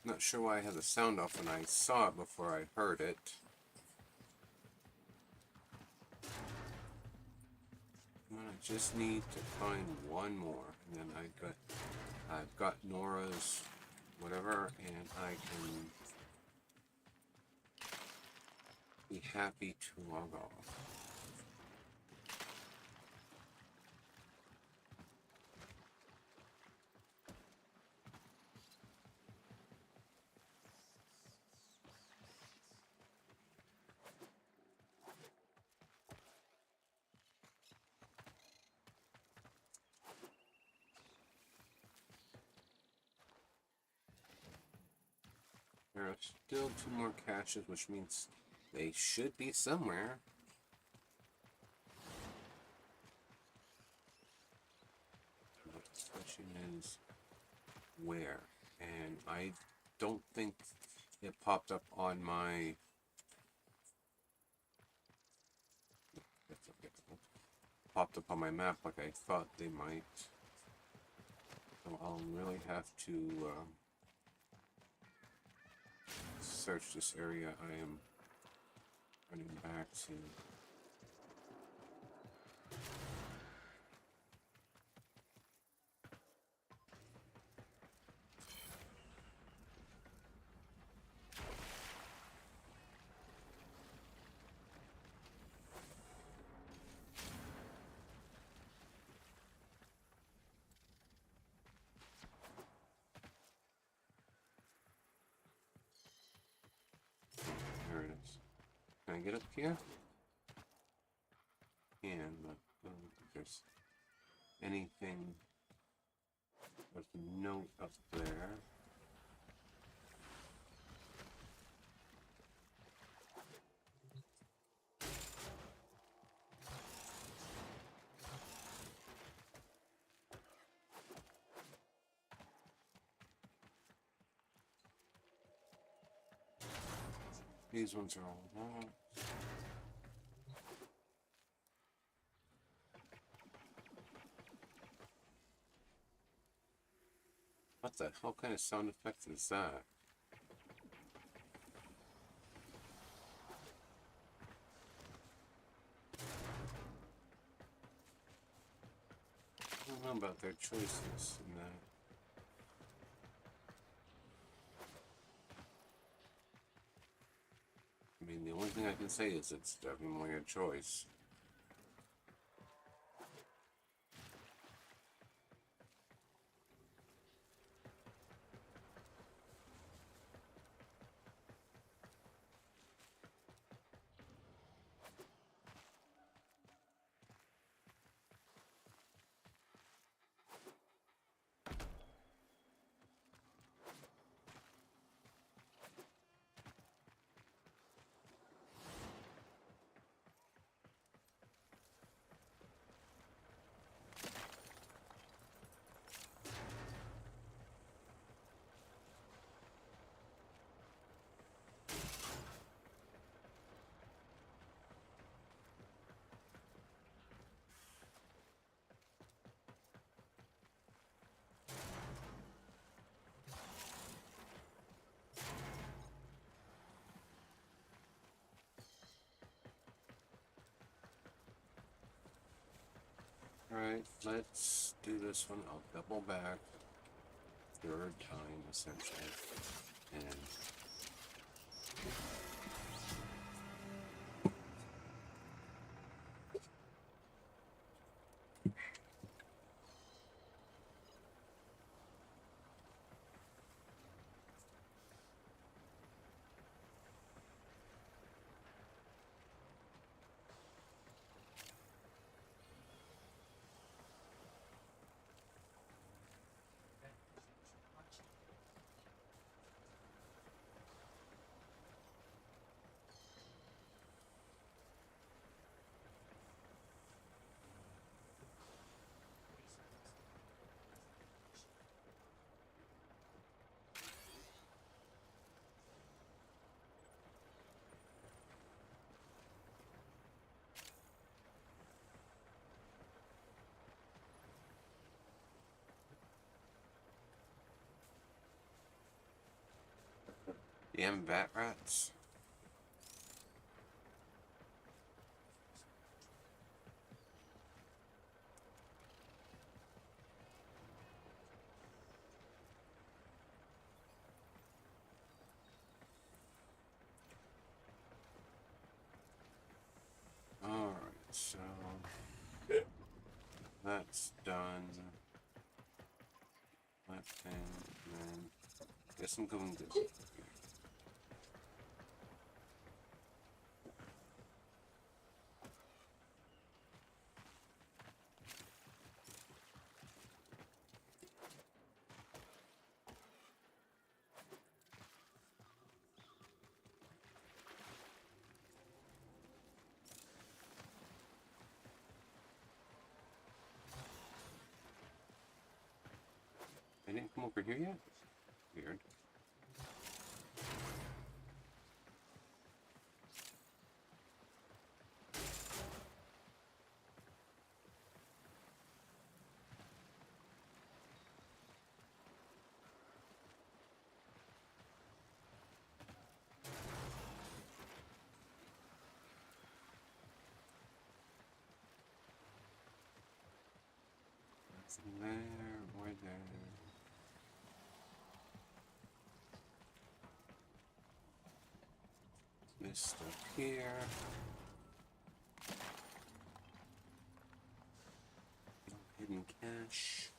Not sure why I had the sound off when I saw it before I heard it. I just need to find one more, and then I've got Nora's whatever, and I can be happy to log off. There are still 2 more caches, which means they should be somewhere. But the question is, where? And I don't think it popped up on my... Popped up on my map like I thought they might. So I'll really have to... search this area I am running back to. There it is. Can I get up here? Can, but I don't think there's anything. There's a note up there. These ones are all wrong. What the hell kind of sound effect is that? I don't know about their choices in that. I mean, the only thing I can say is it's definitely a choice. Alright, let's do this one. I'll double back. Third time, essentially. And... Damn bat rats. Alright, so that's done. Left hand, and then guess I'm going to. They didn't come over here yet? Weird. Nothing there, or there. This stuff here. No hidden cache.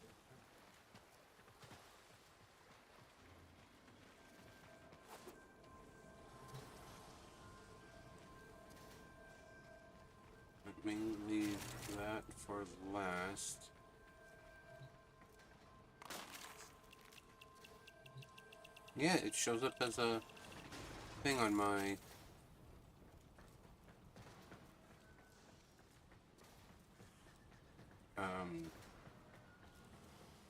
Let me leave that for last. Yeah, it shows up as a thing on my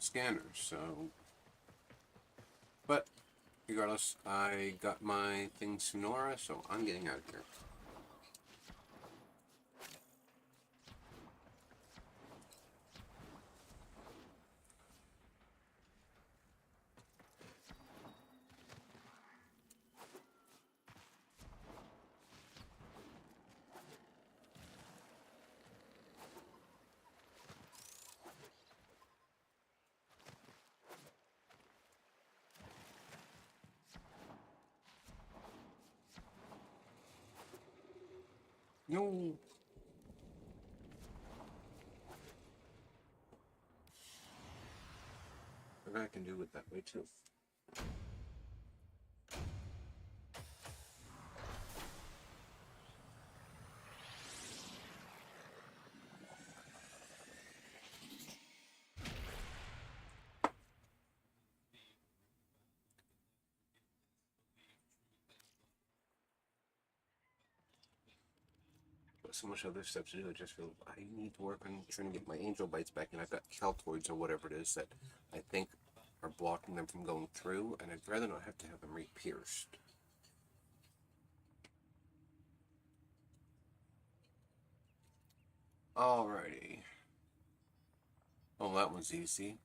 scanner, so but regardless, I got my thing Sonora, so I'm getting out of here. No. Maybe I can do it that way too. So much other stuff to do. I just feel I need to work on trying to get my angel bites back, and I've got Keltoids or whatever it is that I think are blocking them from going through, and I'd rather not have to have them re-pierced. Alrighty. Oh, that one's easy.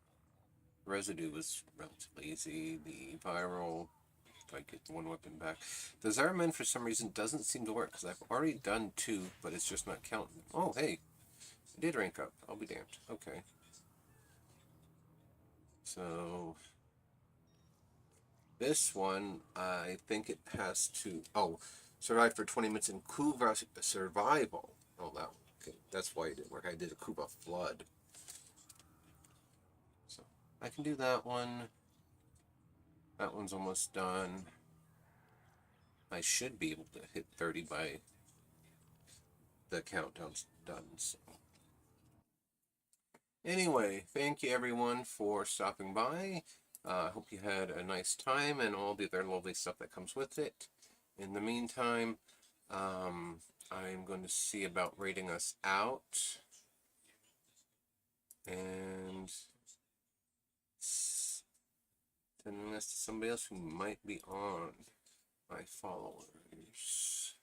Residue was relatively easy. The viral, if I get one weapon back. The Zaraman for some reason doesn't seem to work because I've already done 2, but it's just not counting. Oh, hey, I did rank up. I'll be damned. Okay. So this one, I think it has to. Oh, survive for 20 minutes in Kuva survival. Oh, that one. Okay, that's why it didn't work. I did a Kuva flood. So I can do that one. That one's almost done. I should be able to hit 30 by the countdown's done. So. Anyway, thank you everyone for stopping by. I hope you had a nice time and all the other lovely stuff that comes with it. In the meantime, I'm going to see about rating us out and sending this to somebody else who might be on my followers.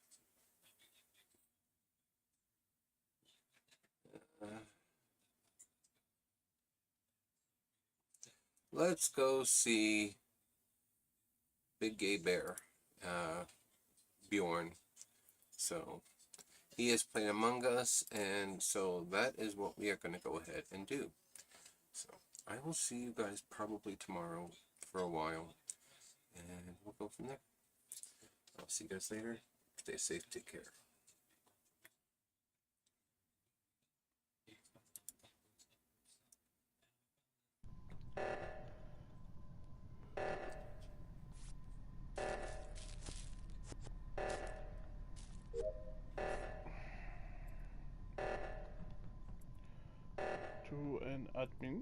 Let's go see Big Gay Bear Bjorn. So he is playing Among Us, and so that is what we are going to go ahead and do. So I will see you guys probably tomorrow for a while, and we'll go from there. I'll see you guys later. Stay safe, take care. To an admin.